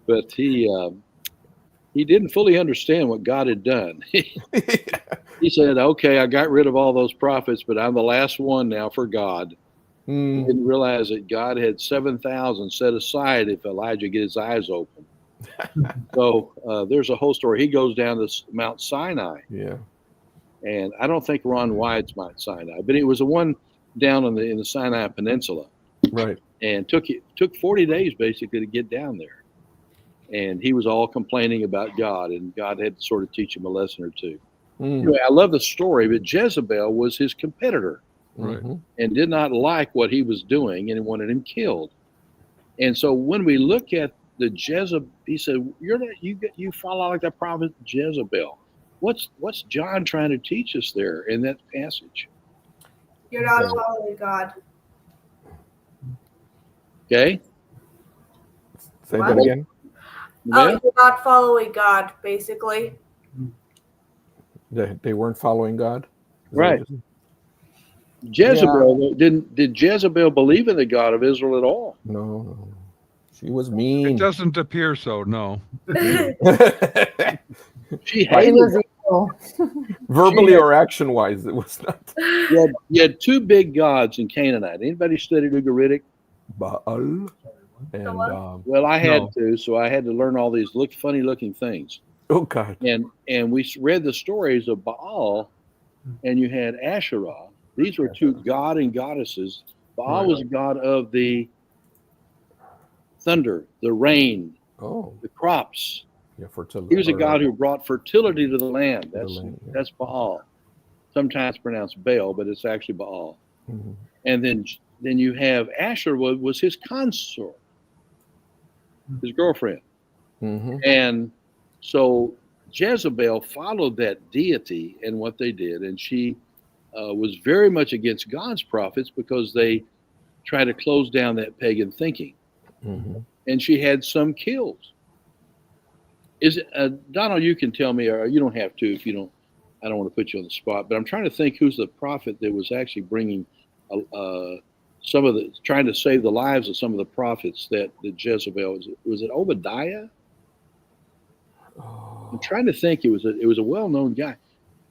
[SPEAKER 4] But he didn't fully understand what God had done. He said, "Okay, I got rid of all those prophets, but I'm the last one now for God." He didn't realize that God had 7,000 set aside if Elijah get his eyes open. So there's a whole story. He goes down to Mount Sinai.
[SPEAKER 7] Yeah.
[SPEAKER 4] And I don't think Ron Wyde's Mount Sinai, but it was the one down in the Sinai Peninsula.
[SPEAKER 7] Right.
[SPEAKER 4] And took 40 days basically to get down there. And he was all complaining about God, and God had to sort of teach him a lesson or two. Anyway, I love the story, but Jezebel was his competitor, and did not like what he was doing and wanted him killed. And so when we look at the Jezebel, he said, you follow like the prophet Jezebel. What's John trying to teach us there in that passage?
[SPEAKER 5] You're not following God.
[SPEAKER 4] Okay.
[SPEAKER 7] Say that again.
[SPEAKER 5] Oh, you're not following God, basically.
[SPEAKER 7] They weren't following God?
[SPEAKER 4] Right. Jezebel, did Jezebel believe in the God of Israel at all?
[SPEAKER 7] No. She was mean.
[SPEAKER 2] It doesn't appear so, no.
[SPEAKER 4] She hated
[SPEAKER 7] verbally or action-wise, it was not.
[SPEAKER 4] You had two big gods in Canaanite. Anybody studied Ugaritic?
[SPEAKER 7] Baal and
[SPEAKER 4] well, I had to, so I had to learn all these funny-looking things.
[SPEAKER 7] Oh God!
[SPEAKER 4] And we read the stories of Baal, and you had Asherah. These were two god and goddesses. Baal was a god of the thunder, the rain, the crops.
[SPEAKER 7] Yeah, fertility.
[SPEAKER 4] He was a god who brought fertility to the land. That's Baal. Sometimes pronounced Baal, but it's actually Baal. And then you have Asherah was his consort, his girlfriend. And so Jezebel followed that deity and what they did, and she was very much against God's prophets because they tried to close down that pagan thinking. And she had some killed. Is it, Donald, you can tell me, or you don't have to if you don't. I don't want to put you on the spot, but I'm trying to think who's the prophet that was actually bringing trying to save the lives of some of the prophets that Jezebel was it Obadiah? I'm trying to think. It was a well-known guy,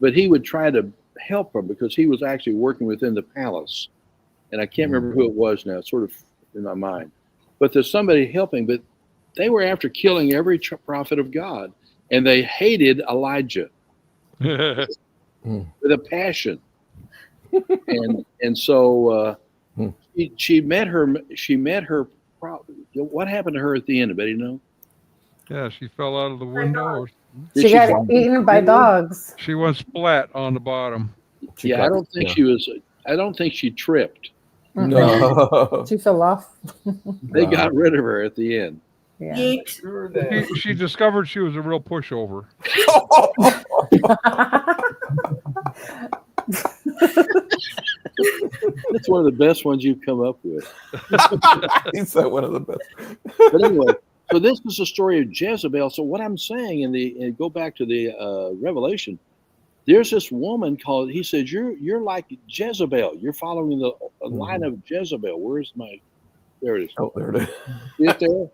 [SPEAKER 4] but he would try to help her because he was actually working within the palace, and I can't remember who it was now. It's sort of in my mind, but there's somebody helping. But they were after killing every prophet of God, and they hated Elijah with a passion. and so she met her. What happened to her at the end? Anybody know?
[SPEAKER 2] Yeah, she fell out of the window.
[SPEAKER 9] She got eaten by dogs.
[SPEAKER 2] She went splat on the bottom.
[SPEAKER 4] I don't think she was. I don't think she tripped.
[SPEAKER 7] No,
[SPEAKER 9] she fell off.
[SPEAKER 4] They got rid of her at the end.
[SPEAKER 9] Yeah.
[SPEAKER 2] She discovered she was a real pushover.
[SPEAKER 4] That's one of the best ones you've come up with.
[SPEAKER 7] He's one of the best.
[SPEAKER 4] But anyway, so this is the story of Jezebel. So what I'm saying, and go back to the Revelation, there's this woman called. He says, "You're like Jezebel. You're following the line of Jezebel." Where's my? There it is.
[SPEAKER 7] Oh, there it is.
[SPEAKER 4] See it there?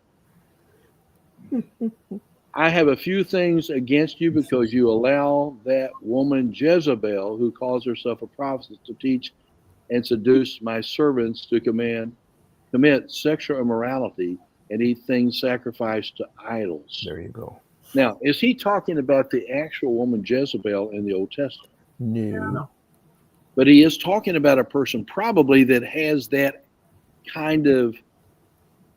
[SPEAKER 4] I have a few things against you because you allow that woman Jezebel, who calls herself a prophet, to teach and seduce my servants to commit sexual immorality and eat things sacrificed to idols.
[SPEAKER 7] There you go.
[SPEAKER 4] Now, is he talking about the actual woman Jezebel in the Old Testament?
[SPEAKER 7] No.
[SPEAKER 4] But he is talking about a person probably that has that kind of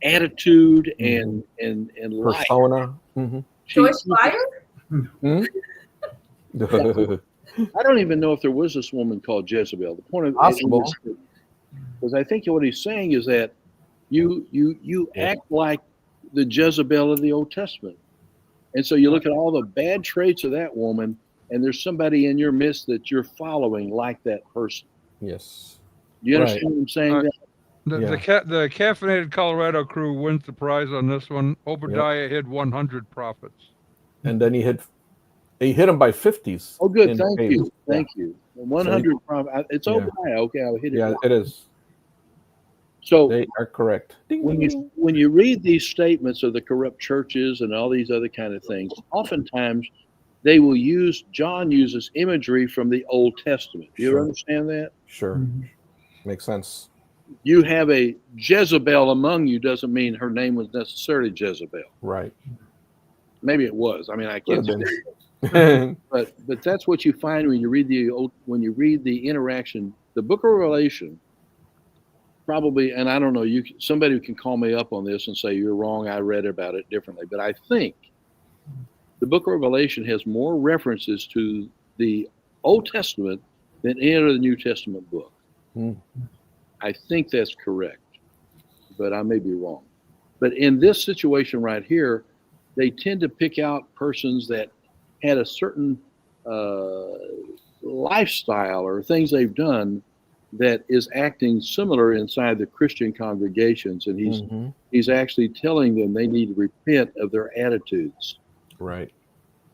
[SPEAKER 4] attitude and
[SPEAKER 7] persona.
[SPEAKER 5] Joyce Meyer?
[SPEAKER 4] I don't even know if there was this woman called Jezebel. The point of
[SPEAKER 7] possible,
[SPEAKER 4] because I think what he's saying is that you act like the Jezebel of the Old Testament.
[SPEAKER 3] And so you look at all the bad traits of that woman, and there's somebody in your midst that you're following like that person.
[SPEAKER 7] Yes.
[SPEAKER 3] Do you understand what I'm saying?
[SPEAKER 2] The caffeinated Colorado crew wins the prize on this one. Obadiah hit 100 prophets.
[SPEAKER 7] And then he hit him by 50s.
[SPEAKER 3] Oh, good. Thank you. 100 prophets. It's Obadiah. Okay, I'll hit it.
[SPEAKER 7] Yeah, it is.
[SPEAKER 3] So
[SPEAKER 7] they are correct.
[SPEAKER 3] When you read these statements of the corrupt churches and all these other kind of things, oftentimes John uses imagery from the Old Testament. Do you understand that?
[SPEAKER 7] Sure. Makes sense.
[SPEAKER 3] You have a Jezebel among you doesn't mean her name was necessarily Jezebel.
[SPEAKER 7] Right.
[SPEAKER 3] Maybe it was. I mean, I can't say. But that's what you find when you read the interaction. The Book of Revelation. Probably, and I don't know, somebody can call me up on this and say you're wrong. I read about it differently, but I think the Book of Revelation has more references to the Old Testament than any other New Testament book. I think that's correct, but I may be wrong. But in this situation right here, they tend to pick out persons that had a certain lifestyle or things they've done that is acting similar inside the Christian congregations, and he's actually telling them they need to repent of their attitudes.
[SPEAKER 7] Right.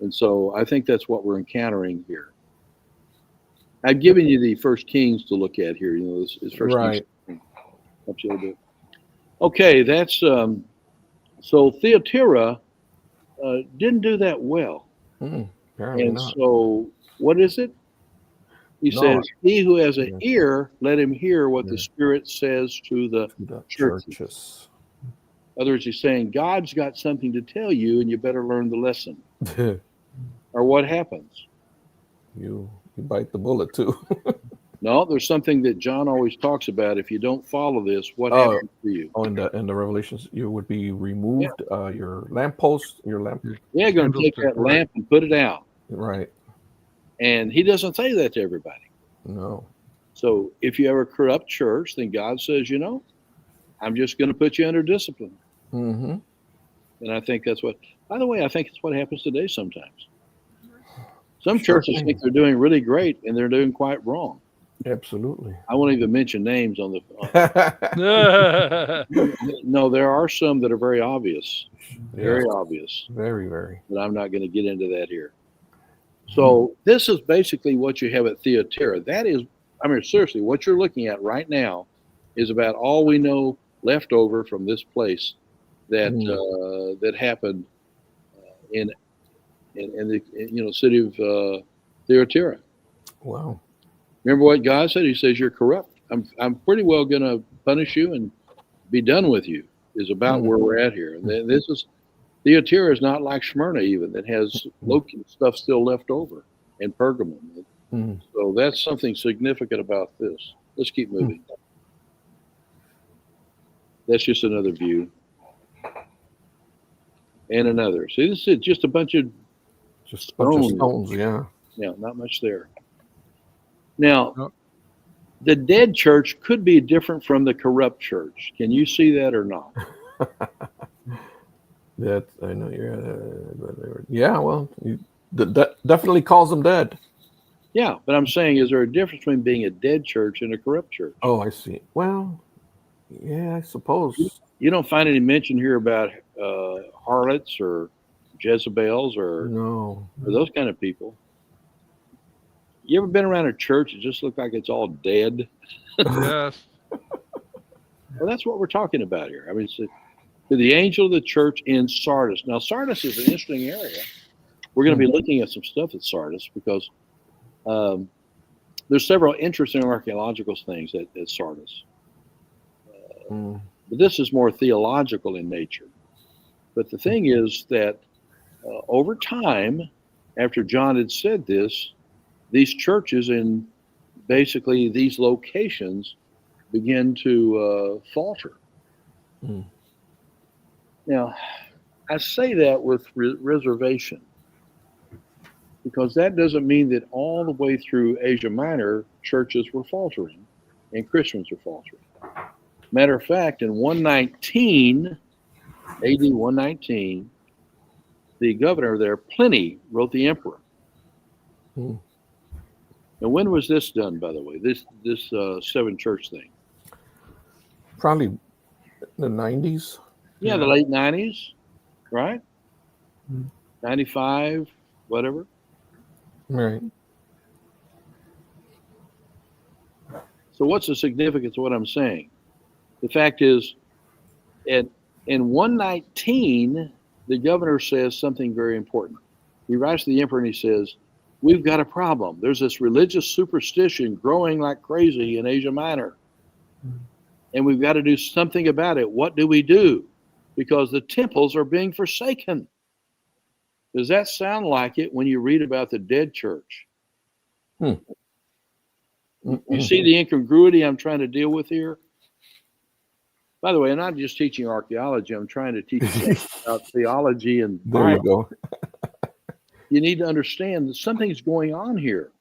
[SPEAKER 3] And so I think that's what we're encountering here. I've given you the First Kings to look at here. This is First Kings. Helps you a little bit. Okay, that's so Thyatira didn't do that well.
[SPEAKER 7] And
[SPEAKER 3] not. So what is it? He says, he who has an ear, let him hear what the Spirit says to the churches. In other words, he's saying, God's got something to tell you, and you better learn the lesson. Or what happens?
[SPEAKER 7] You bite the bullet, too.
[SPEAKER 3] No, there's something that John always talks about. If you don't follow this, what happens to you?
[SPEAKER 7] Oh, in the Revelations, you would be removed, your lamppost,
[SPEAKER 3] Yeah, going to take that lamp and put it out.
[SPEAKER 7] Right.
[SPEAKER 3] And he doesn't say that to everybody.
[SPEAKER 7] No.
[SPEAKER 3] So if you have a corrupt church, then God says, I'm just going to put you under discipline. And I think that's what, by the way, I think it's what happens today sometimes. Some churches think they're doing really great and they're doing quite wrong.
[SPEAKER 7] Absolutely.
[SPEAKER 3] I won't even mention names on the. No, there are some that are very obvious. Very obvious.
[SPEAKER 7] Very, very.
[SPEAKER 3] But I'm not going to get into that here. So this is basically what you have at Thyatira. That is, seriously, what you're looking at right now is about all we know left over from this place that that happened in the city of Thyatira. Wow. Remember what God said? He says, you're corrupt. I'm pretty well going to punish you and be done with you, is about where we're at here. And this is, Thyatira is not like Smyrna even, that has stuff still left over, and Pergamum. So that's something significant about this. Let's keep moving. That's just another view. And another. See, this is just a bunch of
[SPEAKER 7] stones, yeah.
[SPEAKER 3] Yeah, not much there. Now, the dead church could be different from the corrupt church. Can you see that or not?
[SPEAKER 7] That I know well, that definitely calls them dead.
[SPEAKER 3] Yeah, but I'm saying, is there a difference between being a dead church and a corrupt church?
[SPEAKER 7] Oh, I see. Well, yeah, I suppose.
[SPEAKER 3] You don't find any mention here about harlots or Jezebels or those kind of people. You ever been around a church that just looked like it's all dead?
[SPEAKER 2] Yes.
[SPEAKER 3] Well, that's what we're talking about here. To the angel of the church in Sardis. Now, Sardis is an interesting area. We're going to be looking at some stuff at Sardis because there's several interesting archaeological things at Sardis. But this is more theological in nature. But the thing is that over time, after John had said this, these churches in basically these locations begin to falter. Now, I say that with reservation because that doesn't mean that all the way through Asia Minor, churches were faltering and Christians were faltering. Matter of fact, in 119, AD 119, the governor there, Pliny, wrote the emperor.
[SPEAKER 7] Hmm.
[SPEAKER 3] And when was this done, by the way? This seven church thing?
[SPEAKER 7] Probably the 90s.
[SPEAKER 3] Yeah, the late 90s, right?
[SPEAKER 7] Hmm.
[SPEAKER 3] 95, whatever.
[SPEAKER 7] Right.
[SPEAKER 3] So what's the significance of what I'm saying? The fact is, in 119, the governor says something very important. He writes to the emperor and he says, we've got a problem. There's this religious superstition growing like crazy in Asia Minor. And we've got to do something about it. What do we do? Because the temples are being forsaken. Does that sound like it when you read about the dead church? You see the incongruity I'm trying to deal with here? By the way, I'm not just teaching archaeology. I'm trying to teach you about theology and Bible.
[SPEAKER 7] There you go.
[SPEAKER 3] You need to understand that something's going on here.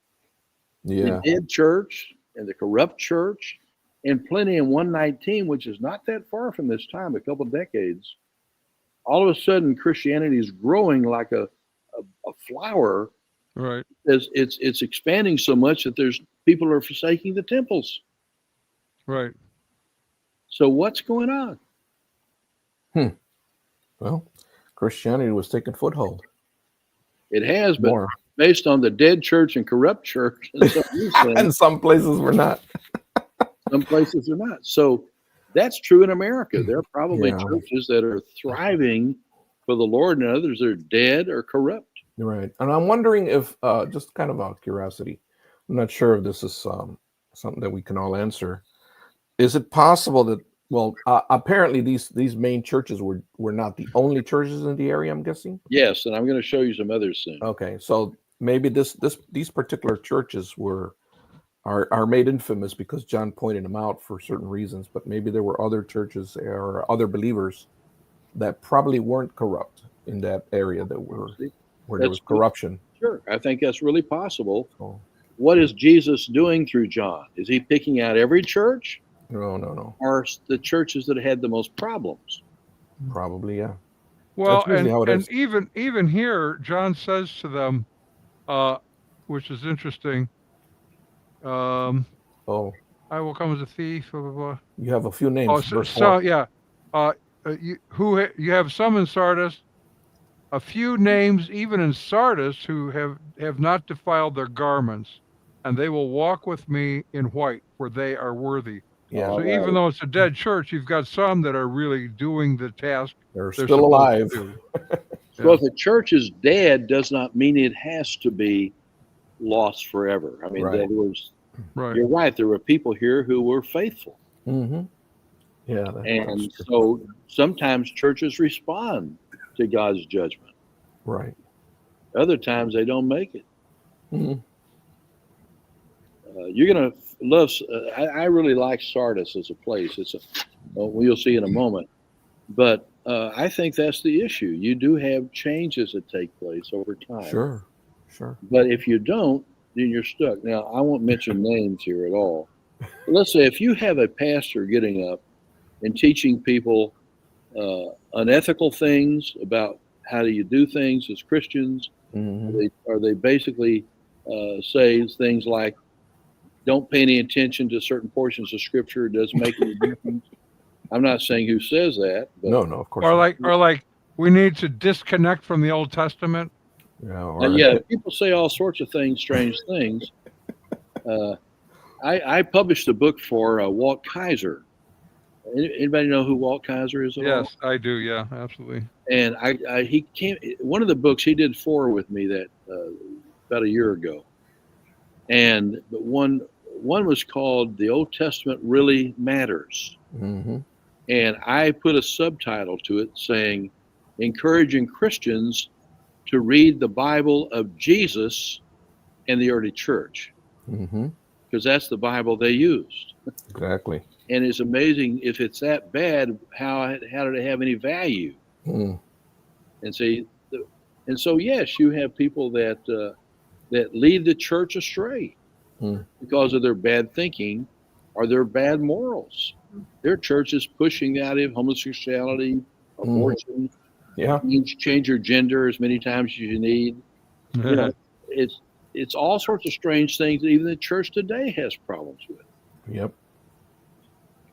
[SPEAKER 7] Yeah.
[SPEAKER 3] The dead church and the corrupt church, and Pliny in 119, which is not that far from this time, a couple of decades. All of a sudden, Christianity is growing like a flower.
[SPEAKER 2] Right.
[SPEAKER 3] It's expanding so much that there's people are forsaking the temples.
[SPEAKER 2] Right.
[SPEAKER 3] So what's going on?
[SPEAKER 7] Well, Christianity was taking foothold.
[SPEAKER 3] It has, but
[SPEAKER 7] More.
[SPEAKER 3] Based on the dead church and corrupt church,
[SPEAKER 7] And some places were not.
[SPEAKER 3] Some places are not. So that's true in America. There are probably
[SPEAKER 7] Yeah.
[SPEAKER 3] churches that are thriving for the Lord, and others are dead or corrupt.
[SPEAKER 7] Right. And I'm wondering if, just kind of out of curiosity, I'm not sure if this is something that we can all answer. Is it possible that, well, apparently these main churches were not the only churches in the area, I'm guessing?
[SPEAKER 3] Yes, and I'm going to show you some others soon.
[SPEAKER 7] Okay, so maybe these particular churches are made infamous because John pointed them out for certain reasons, but maybe there were other churches or other believers that probably weren't corrupt in that area that were where there was corruption.
[SPEAKER 3] Sure, I think that's really possible.
[SPEAKER 7] So,
[SPEAKER 3] What is Jesus doing through John? Is he picking out every church?
[SPEAKER 7] No.
[SPEAKER 3] Or the churches that had the most problems?
[SPEAKER 7] Probably, yeah.
[SPEAKER 2] Well,
[SPEAKER 7] That's usually how it
[SPEAKER 2] and
[SPEAKER 7] is.
[SPEAKER 2] even here, John says to them, which is interesting. I will come as a thief. Blah, blah, blah.
[SPEAKER 7] You have a few names.
[SPEAKER 2] Yeah. You have some in Sardis, a few names even in Sardis who have not defiled their garments, and they will walk with me in white, for they are worthy.
[SPEAKER 7] Yeah.
[SPEAKER 2] So even though it's a dead church, you've got some that are really doing the task.
[SPEAKER 7] They're still alive.
[SPEAKER 3] Well, if a church is dead, does not mean it has to be lost forever. I mean,
[SPEAKER 7] Right.
[SPEAKER 3] You're right. There were people here who were faithful.
[SPEAKER 7] Mm-hmm. Yeah.
[SPEAKER 3] And so sometimes churches respond to God's judgment.
[SPEAKER 7] Right.
[SPEAKER 3] Other times they don't make it.
[SPEAKER 7] Mm-hmm.
[SPEAKER 3] You're going to love, I really like Sardis as a place. You'll see in a moment. But I think that's the issue. You do have changes that take place over time.
[SPEAKER 7] Sure.
[SPEAKER 3] But if you don't, then you're stuck. Now, I won't mention names here at all. But let's say if you have a pastor getting up and teaching people unethical things about how do you do things as Christians, or they basically say things like, don't pay any attention to certain portions of Scripture, it doesn't make any difference. I'm not saying who says that. But
[SPEAKER 7] no, of course.
[SPEAKER 2] Or like we need to disconnect from the Old Testament.
[SPEAKER 3] Yeah, people say all sorts of things, strange things. I published a book for Walt Kaiser. Anybody know who Walt Kaiser is?
[SPEAKER 2] Yes, I do. Yeah, absolutely.
[SPEAKER 3] And he came. One of the books he did 4 with me that about a year ago, and one was called "The Old Testament Really Matters," and I put a subtitle to it saying, "Encouraging Christians to read the Bible of Jesus and the early church," because that's the Bible they used.
[SPEAKER 7] Exactly.
[SPEAKER 3] And it's amazing if it's that bad, how did it have any value? And so yes, you have people that lead the church astray because of their bad thinking or their bad morals. Their church is pushing the idea of homosexuality, abortion,
[SPEAKER 7] Yeah.
[SPEAKER 3] You change your gender as many times as you need. You know, it's all sorts of strange things that even the church today has problems with.
[SPEAKER 7] Yep.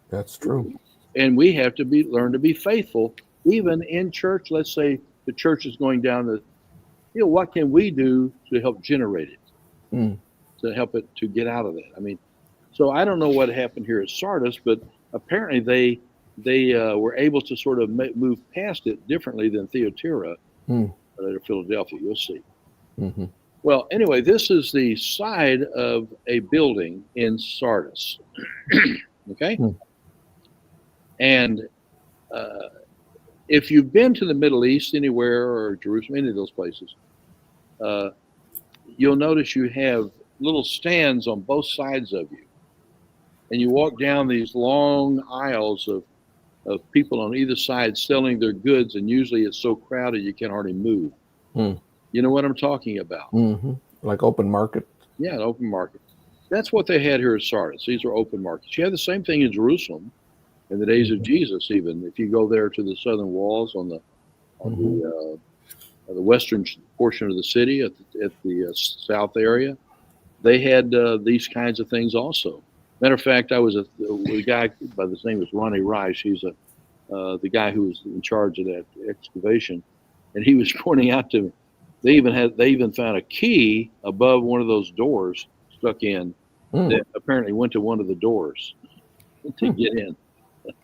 [SPEAKER 7] That's true.
[SPEAKER 3] And we have to learn to be faithful, even in church. Let's say the church is going down what can we do to help generate it, to help it to get out of that? I mean, so I don't know what happened here at Sardis, but apparently they were able to sort of move past it differently than Thyatira or Philadelphia. You'll see.
[SPEAKER 7] Mm-hmm.
[SPEAKER 3] Well, anyway, this is the side of a building in Sardis. Okay? And if you've been to the Middle East anywhere, or Jerusalem, any of those places, you'll notice you have little stands on both sides of you. And you walk down these long aisles of people on either side selling their goods, and usually it's so crowded you can't hardly move. You know what I'm talking about?
[SPEAKER 7] Mm-hmm. Like open market?
[SPEAKER 3] Yeah, an open market. That's what they had here at Sardis. These are open markets. You have the same thing in Jerusalem in the days of Jesus, even. If you go there to the southern walls on the western portion of the city at the south area, they had these kinds of things also. Matter of fact, I was a guy by the name of Ronnie Rice. He's the guy who was in charge of that excavation, and he was pointing out to me, they even found a key above one of those doors stuck in that apparently went to one of the doors to get in.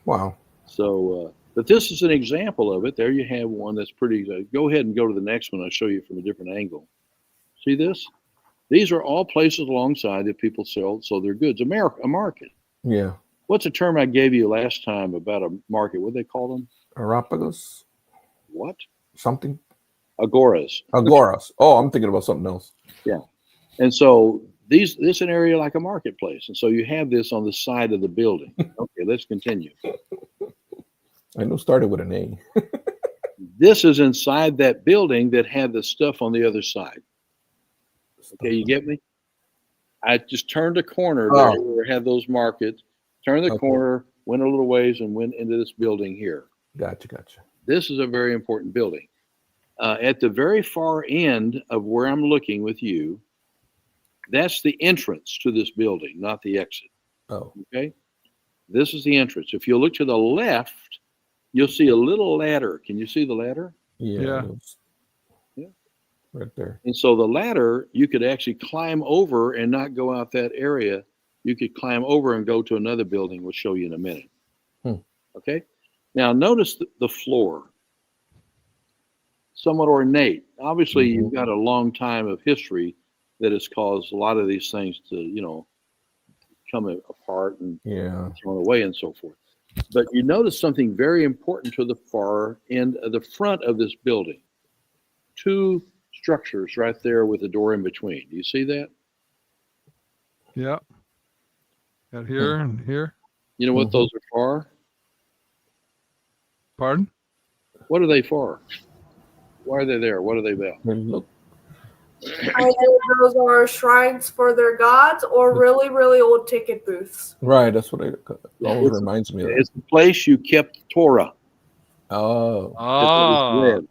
[SPEAKER 7] Wow.
[SPEAKER 3] So, but this is an example of it. There you have one that's pretty. Go ahead and go to the next one. I'll show you from a different angle. See this? These are all places alongside that people sell their goods. A market.
[SPEAKER 7] Yeah.
[SPEAKER 3] What's a term I gave you last time about a market? What do they call them?
[SPEAKER 7] Areopagus?
[SPEAKER 3] What?
[SPEAKER 7] Something?
[SPEAKER 3] Agoras.
[SPEAKER 7] Agoras. Oh, I'm thinking about something else.
[SPEAKER 3] Yeah. And so this is an area like a marketplace. And so you have this on the side of the building. Okay, let's continue.
[SPEAKER 7] I know started with an A.
[SPEAKER 3] This is inside that building that had the stuff on the other side. Okay, you get me? I just turned a corner there where we had those markets, turned the corner, went a little ways, and went into this building here.
[SPEAKER 7] Gotcha.
[SPEAKER 3] This is a very important building. At the very far end of where I'm looking with you, that's the entrance to this building, not the exit.
[SPEAKER 7] Oh.
[SPEAKER 3] Okay? This is the entrance. If you look to the left, you'll see a little ladder. Can you see the ladder?
[SPEAKER 7] Yeah. Right there.
[SPEAKER 3] And so the ladder, you could actually climb over and not go out that area. You could climb over and go to another building. We'll show you in a minute. Okay? Now, notice the floor. Somewhat ornate. Obviously, you've got a long time of history that has caused a lot of these things to, come apart and thrown away and so forth. But you notice something very important to the far end of the front of this building. Two structures right there with a door in between. Do you see that?
[SPEAKER 2] Yeah. Got here and here.
[SPEAKER 3] You know what those are for?
[SPEAKER 2] Pardon?
[SPEAKER 3] What are they for? Why are they there? What are they about?
[SPEAKER 7] Look.
[SPEAKER 5] Either those are shrines for their gods or really, really old ticket booths.
[SPEAKER 7] Right, that's what it always reminds me of.
[SPEAKER 3] It's the place you kept Torah.
[SPEAKER 7] Oh.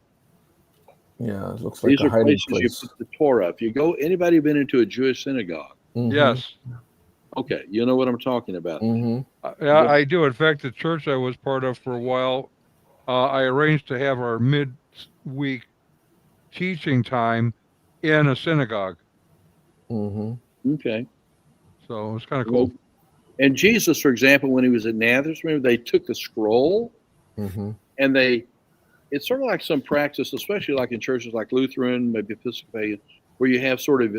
[SPEAKER 7] Yeah, it looks like
[SPEAKER 3] These
[SPEAKER 7] a
[SPEAKER 3] are
[SPEAKER 7] hiding
[SPEAKER 3] places
[SPEAKER 7] place.
[SPEAKER 3] you put the Torah. If you go, anybody been into a Jewish synagogue?
[SPEAKER 2] Yes.
[SPEAKER 3] Okay, you know what I'm talking about.
[SPEAKER 2] Yeah, I do. In fact, the church I was part of for a while, I arranged to have our midweek teaching time in a synagogue.
[SPEAKER 3] Okay.
[SPEAKER 2] So it was kind of cool.
[SPEAKER 3] And Jesus, for example, when he was at Nazareth, remember they took the scroll and it's sort of like some practice, especially like in churches like Lutheran, maybe Episcopalian, where you have sort of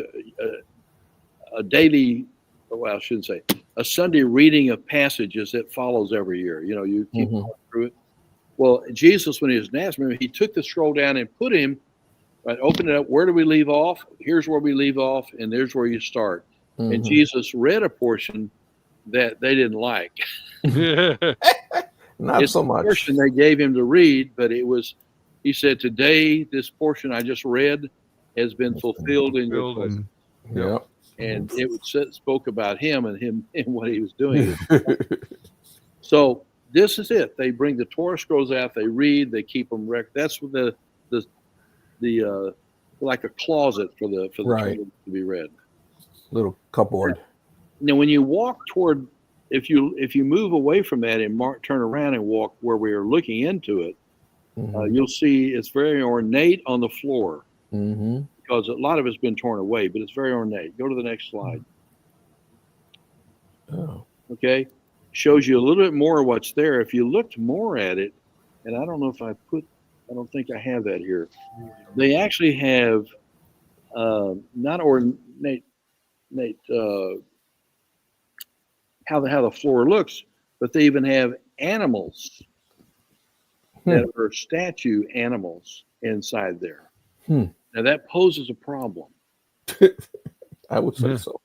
[SPEAKER 3] a daily, well, I shouldn't say, a Sunday reading of passages that follows every year. You keep going through it. Well, Jesus, when he was in Nazareth, remember, he took the scroll down and put him, right, opened it up. Where do we leave off? Here's where we leave off, and there's where you start. And Jesus read a portion that they didn't like.
[SPEAKER 7] Not so much.
[SPEAKER 3] Portion they gave him to read, but he said, today, this portion I just read has been fulfilled in your presence.
[SPEAKER 7] Yeah.
[SPEAKER 3] And it spoke about him and what he was doing. So this is it. They bring the Torah scrolls out. They read. They keep them. That's what the like a closet for the Torah to be read.
[SPEAKER 7] Little cupboard.
[SPEAKER 3] Now, when you walk toward, if you move away from that and turn around and walk where we are looking into it, you'll see it's very ornate on the floor because a lot of it's been torn away, but it's very ornate. Go to the next slide.
[SPEAKER 7] Oh.
[SPEAKER 3] Okay, shows you a little bit more of what's there. If you looked more at it, and I don't know if I don't think I have that here. They actually have not ornate how the floor looks, but they even have animals that are statue animals inside there. Now that poses a problem.
[SPEAKER 7] I would say so.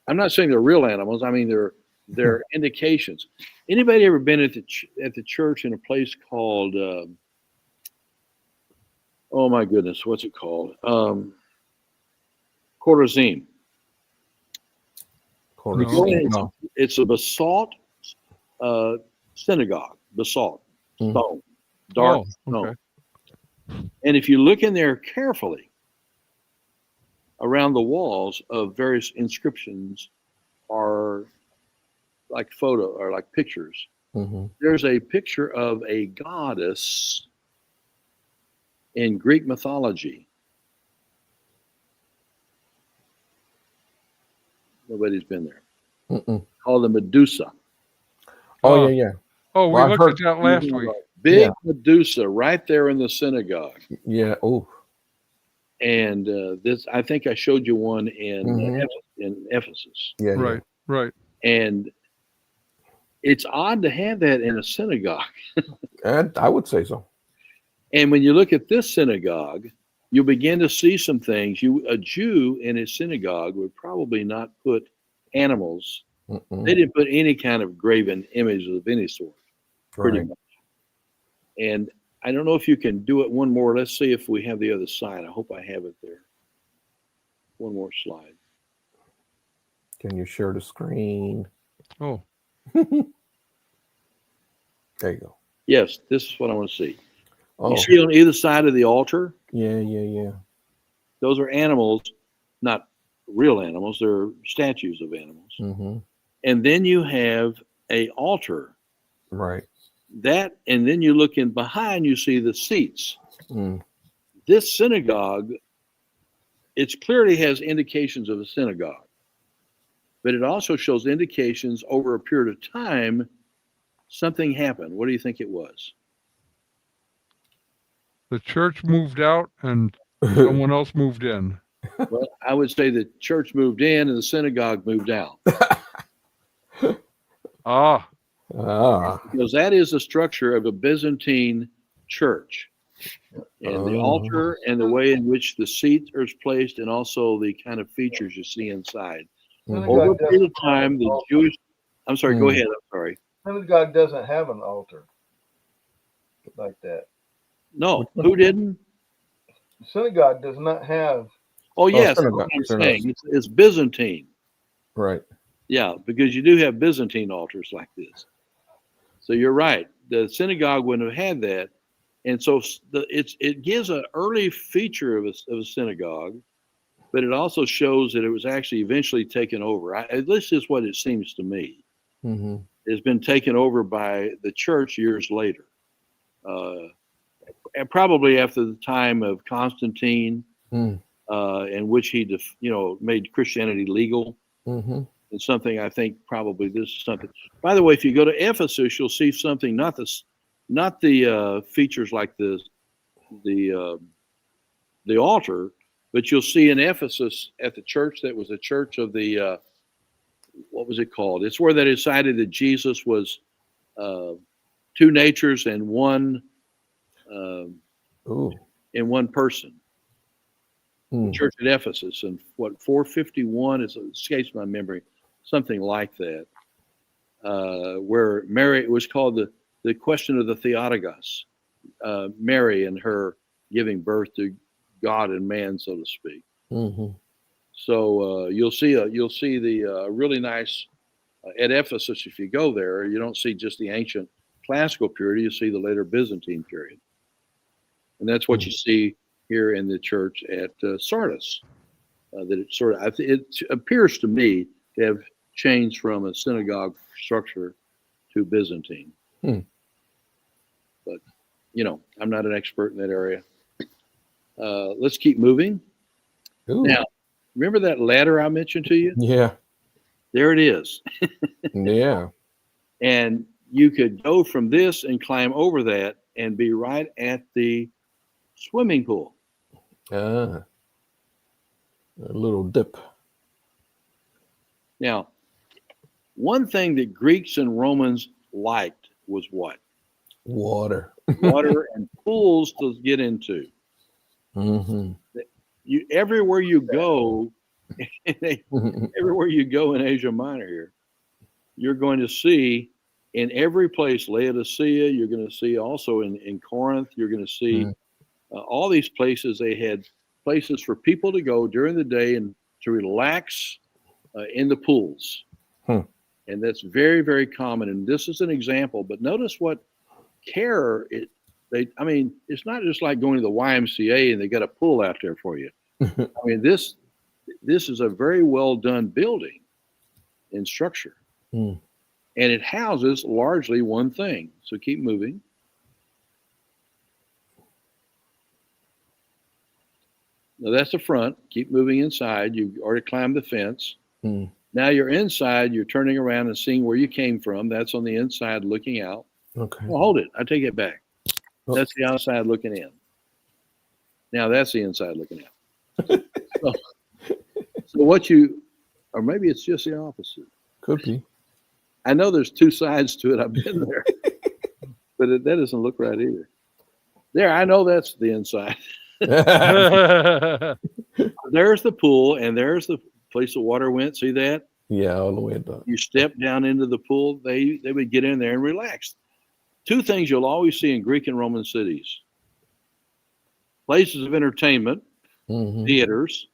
[SPEAKER 3] I'm not saying they're real animals. I mean they're indications. Anybody ever been at the church in a place called oh my goodness, what's it called? Chorazin.
[SPEAKER 7] No.
[SPEAKER 3] It's a basalt synagogue, basalt stone, dark stone. And if you look in there carefully, around the walls of various inscriptions are like pictures. There's a picture of a goddess in Greek mythology. Nobody's been there. Called the Medusa.
[SPEAKER 7] Oh, yeah.
[SPEAKER 2] Oh, we looked at that last week.
[SPEAKER 3] Big Medusa right there in the synagogue.
[SPEAKER 7] Yeah. Oh.
[SPEAKER 3] And this, I think I showed you one in Ephesus.
[SPEAKER 7] Yeah.
[SPEAKER 2] Right.
[SPEAKER 3] And it's odd to have that in a synagogue.
[SPEAKER 7] And I would say so.
[SPEAKER 3] And when you look at this synagogue, you'll begin to see some things. A Jew in his synagogue would probably not put animals. They didn't put any kind of graven images of any sort, pretty much. And I don't know if you can do it one more. Let's see if we have the other side. I hope I have it there. One more slide.
[SPEAKER 7] Can you share the screen?
[SPEAKER 2] Oh.
[SPEAKER 7] There you go.
[SPEAKER 3] Yes, this is what I want to see.
[SPEAKER 7] Oh.
[SPEAKER 3] You see on either side of the altar?
[SPEAKER 7] Yeah.
[SPEAKER 3] Those are animals, not real animals. They're statues of animals. And then you have a altar.
[SPEAKER 7] Right.
[SPEAKER 3] That, and then you look in behind, you see the seats. This synagogue, it clearly has indications of a synagogue, but it also shows indications over a period of time something happened. What do you think it was?
[SPEAKER 2] The church moved out and someone else moved in.
[SPEAKER 3] Well, I would say the church moved in and the synagogue moved out. Because that is the structure of a Byzantine church. And the altar and the way in which the seat is placed, and also the kind of features you see inside. Over a period of time, the Jewish... I'm sorry, go ahead. I'm sorry.
[SPEAKER 10] Synagogue doesn't have an altar like that.
[SPEAKER 3] No, who didn't?
[SPEAKER 10] Synagogue does not have.
[SPEAKER 3] Oh, yes, that's what I'm saying. It's Byzantine.
[SPEAKER 7] Right.
[SPEAKER 3] Yeah, because you do have Byzantine altars like this. So you're right. The synagogue wouldn't have had that. And so it gives an early feature of a synagogue, but it also shows that it was actually eventually taken over. At least is what it seems to me. It's been taken over by the church years later. And probably after the time of Constantine, in which he, made Christianity legal. And something I think probably this is something. By the way, if you go to Ephesus, you'll see something not the features like the altar, but you'll see in Ephesus at the church that was the church of the what was it called? It's where they decided that Jesus was two natures and one in one person. The church at Ephesus, and what 451 is, escapes my memory, something like that, where Mary, it was called the question of the Theotokos, Mary and her giving birth to God and man, so to speak. So you'll see the really nice At Ephesus, if you go there, you don't see just the ancient classical period, you see the later Byzantine period. And that's what you see here in the church at Sardis. That it appears to me to have changed from a synagogue structure to Byzantine. But, I'm not an expert in that area. Let's keep moving.
[SPEAKER 7] Ooh.
[SPEAKER 3] Now, remember that ladder I mentioned to you?
[SPEAKER 7] Yeah.
[SPEAKER 3] There it is.
[SPEAKER 7] Yeah.
[SPEAKER 3] And you could go from this and climb over that and be right at the swimming pool.
[SPEAKER 7] A little dip.
[SPEAKER 3] Now, one thing that Greeks and Romans liked was what?
[SPEAKER 7] Water.
[SPEAKER 3] Water and pools to get into. Everywhere you go, everywhere you go in Asia Minor here, you're going to see in every place, Laodicea, you're going to see also in Corinth, you're going to see all these places. They had places for people to go during the day and to relax in the pools. And that's very, very common. And this is an example, but notice what care it's not just like going to the YMCA and they got a pool out there for you. I mean, this is a very well done building and structure. And it houses largely one thing. So keep moving. Now that's the front. Keep moving inside. You've already climbed the fence. Now you're inside. You're turning around and seeing where you came from. That's on the inside looking out.
[SPEAKER 7] Okay.
[SPEAKER 3] Well, hold it. I take it back. That's the outside looking in. Now that's the inside looking out. So or maybe it's just the opposite.
[SPEAKER 7] Could be.
[SPEAKER 3] I know there's two sides to it. I've been there, but that doesn't look right either. There, I know that's the inside. There's the pool, and there's the place the water went. See that?
[SPEAKER 7] Yeah, all the way down.
[SPEAKER 3] You step down into the pool. They would get in there and relax. Two things you'll always see in Greek and Roman cities: places of entertainment, theaters.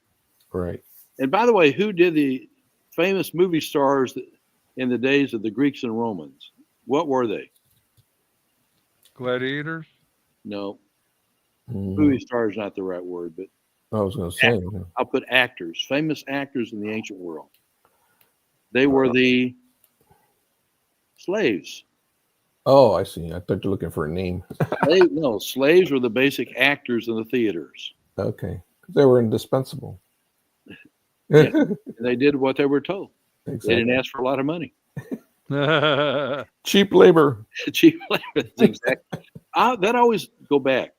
[SPEAKER 7] Right.
[SPEAKER 3] And by the way, who did the famous movie stars in the days of the Greeks and Romans? What were they?
[SPEAKER 2] Gladiators?
[SPEAKER 3] No. Movie star is not the right word, but
[SPEAKER 7] I was going to say.
[SPEAKER 3] I'll put actors, famous actors in the ancient world. They were the slaves.
[SPEAKER 7] Oh, I see. I thought you were looking for a name.
[SPEAKER 3] Slaves were the basic actors in the theaters.
[SPEAKER 7] Okay. They were indispensable.
[SPEAKER 3] Yeah. And they did what they were told.
[SPEAKER 7] Exactly.
[SPEAKER 3] They didn't ask for a lot of money.
[SPEAKER 7] Cheap labor.
[SPEAKER 3] Cheap labor. Exactly. That always go back.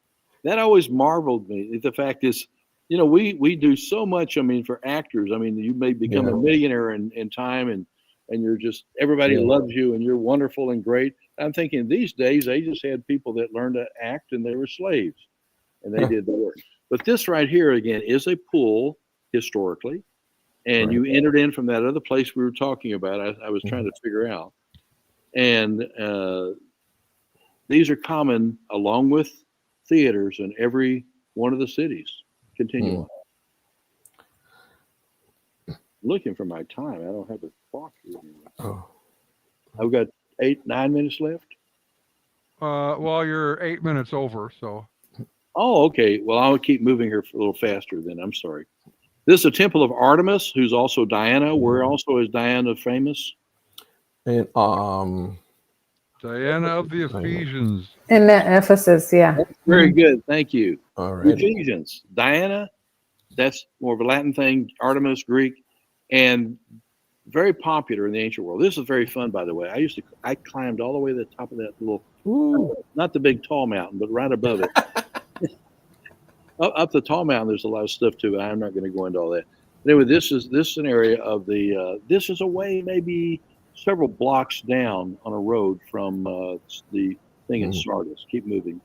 [SPEAKER 3] That always marveled me. The fact is, we do so much. I mean, for actors, I mean, you may become a millionaire in time, and you're just everybody loves you, and you're wonderful and great. I'm thinking these days they just had people that learned to act, and they were slaves, and they did the work. But this right here again is a pool historically. And you entered in from that other place we were talking about. I was trying to figure out. And these are common along with theaters in every one of the cities. Continue on. Looking for my time. I don't have a clock here anymore. I've got 9 minutes left.
[SPEAKER 2] Well, you're 8 minutes over, so.
[SPEAKER 3] Oh, okay. Well, I'll keep moving here a little faster then. I'm sorry. This is a temple of Artemis, who's also Diana. Where also is Diana famous?
[SPEAKER 7] And
[SPEAKER 2] Diana of the Ephesians.
[SPEAKER 9] In Ephesus, yeah.
[SPEAKER 3] Very good. Thank you.
[SPEAKER 7] All right.
[SPEAKER 3] Ephesians. Diana, that's more of a Latin thing. Artemis, Greek, and very popular in the ancient world. This is very fun, by the way. I climbed all the way to the top of that little, not the big tall mountain, but right above it. Up the tall mountain, there's a lot of stuff too. I'm not going to go into all that. Anyway, this is an area of the. This is a way maybe several blocks down on a road from the thing in Sardis. Keep moving.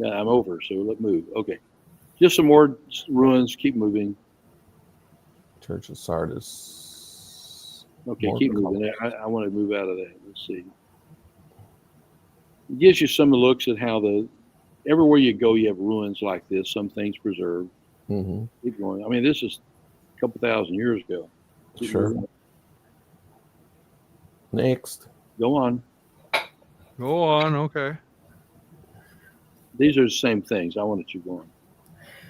[SPEAKER 3] Yeah, I'm over, so let's move. Okay, just some more ruins. Keep moving.
[SPEAKER 7] Church of Sardis.
[SPEAKER 3] Okay, keep moving. I want to move out of that. Let's see. It gives you some looks at how everywhere you go, you have ruins like this. Some things preserved. Keep going. I mean, this is a couple thousand years ago.
[SPEAKER 7] Sure. Next.
[SPEAKER 3] Go on.
[SPEAKER 2] Go on. Okay.
[SPEAKER 3] These are the same things. I wanted you going.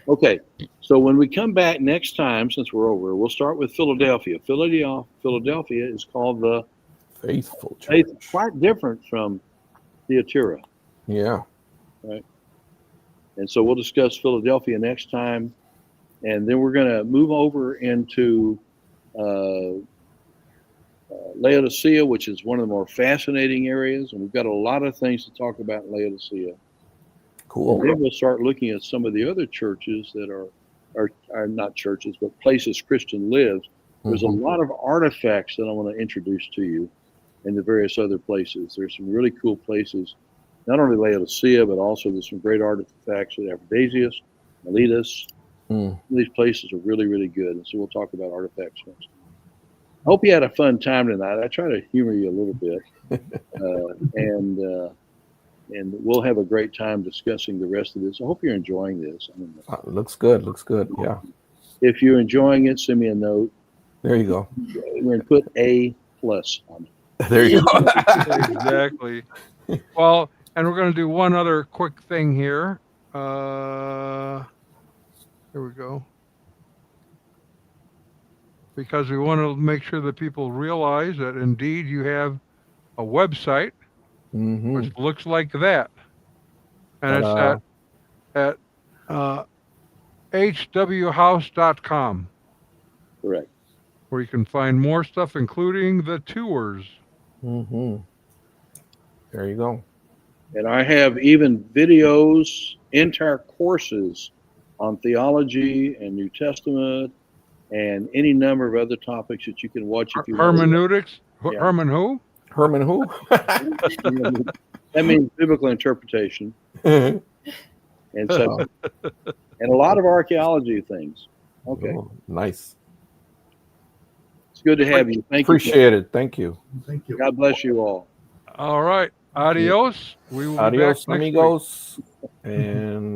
[SPEAKER 3] Okay. So when we come back next time, since we're over, we'll start with Philadelphia. Philadelphia is called the
[SPEAKER 7] Faithful Church.
[SPEAKER 3] Quite different from Thyatira.
[SPEAKER 7] Yeah.
[SPEAKER 3] Right. And so we'll discuss Philadelphia next time. And then we're going to move over into Laodicea, which is one of the more fascinating areas. And we've got a lot of things to talk about in Laodicea.
[SPEAKER 7] Cool.
[SPEAKER 3] And then we'll start looking at some of the other churches that are not churches, but places Christian lives. There's a lot of artifacts that I want to introduce to you in the various other places. There's some really cool places, not only Laodicea, but also there's some great artifacts at Aphrodisias, Miletus. These places are really, really good. And so we'll talk about artifacts next. I hope you had a fun time tonight. I try to humor you a little bit. And we'll have a great time discussing the rest of this. I hope you're enjoying this. I mean,
[SPEAKER 7] looks good. Looks good. Yeah.
[SPEAKER 3] If you're enjoying it, send me a note.
[SPEAKER 7] There you go.
[SPEAKER 3] We're going to put A+ on it.
[SPEAKER 7] There you go.
[SPEAKER 2] Exactly. Well, and we're going to do one other quick thing here. Here we go. Because we want to make sure that people realize that indeed you have a website, which looks like that. And it's at hwhouse.com.
[SPEAKER 3] Correct.
[SPEAKER 2] Where you can find more stuff, including the tours.
[SPEAKER 7] There you go.
[SPEAKER 3] And I have even videos, entire courses on theology and New Testament and any number of other topics that you can watch if you
[SPEAKER 2] hermeneutics.
[SPEAKER 3] Yeah.
[SPEAKER 2] Herman who?
[SPEAKER 7] Herman who?
[SPEAKER 3] That means biblical interpretation. And so, and a lot of archaeology things. Okay.
[SPEAKER 7] Oh, nice.
[SPEAKER 3] It's good to have you. Thank you.
[SPEAKER 7] Appreciate it. Thank you.
[SPEAKER 8] Thank you.
[SPEAKER 3] God bless you all.
[SPEAKER 2] All right. Adios. We will
[SPEAKER 7] Adios,
[SPEAKER 2] be back next
[SPEAKER 7] amigos. And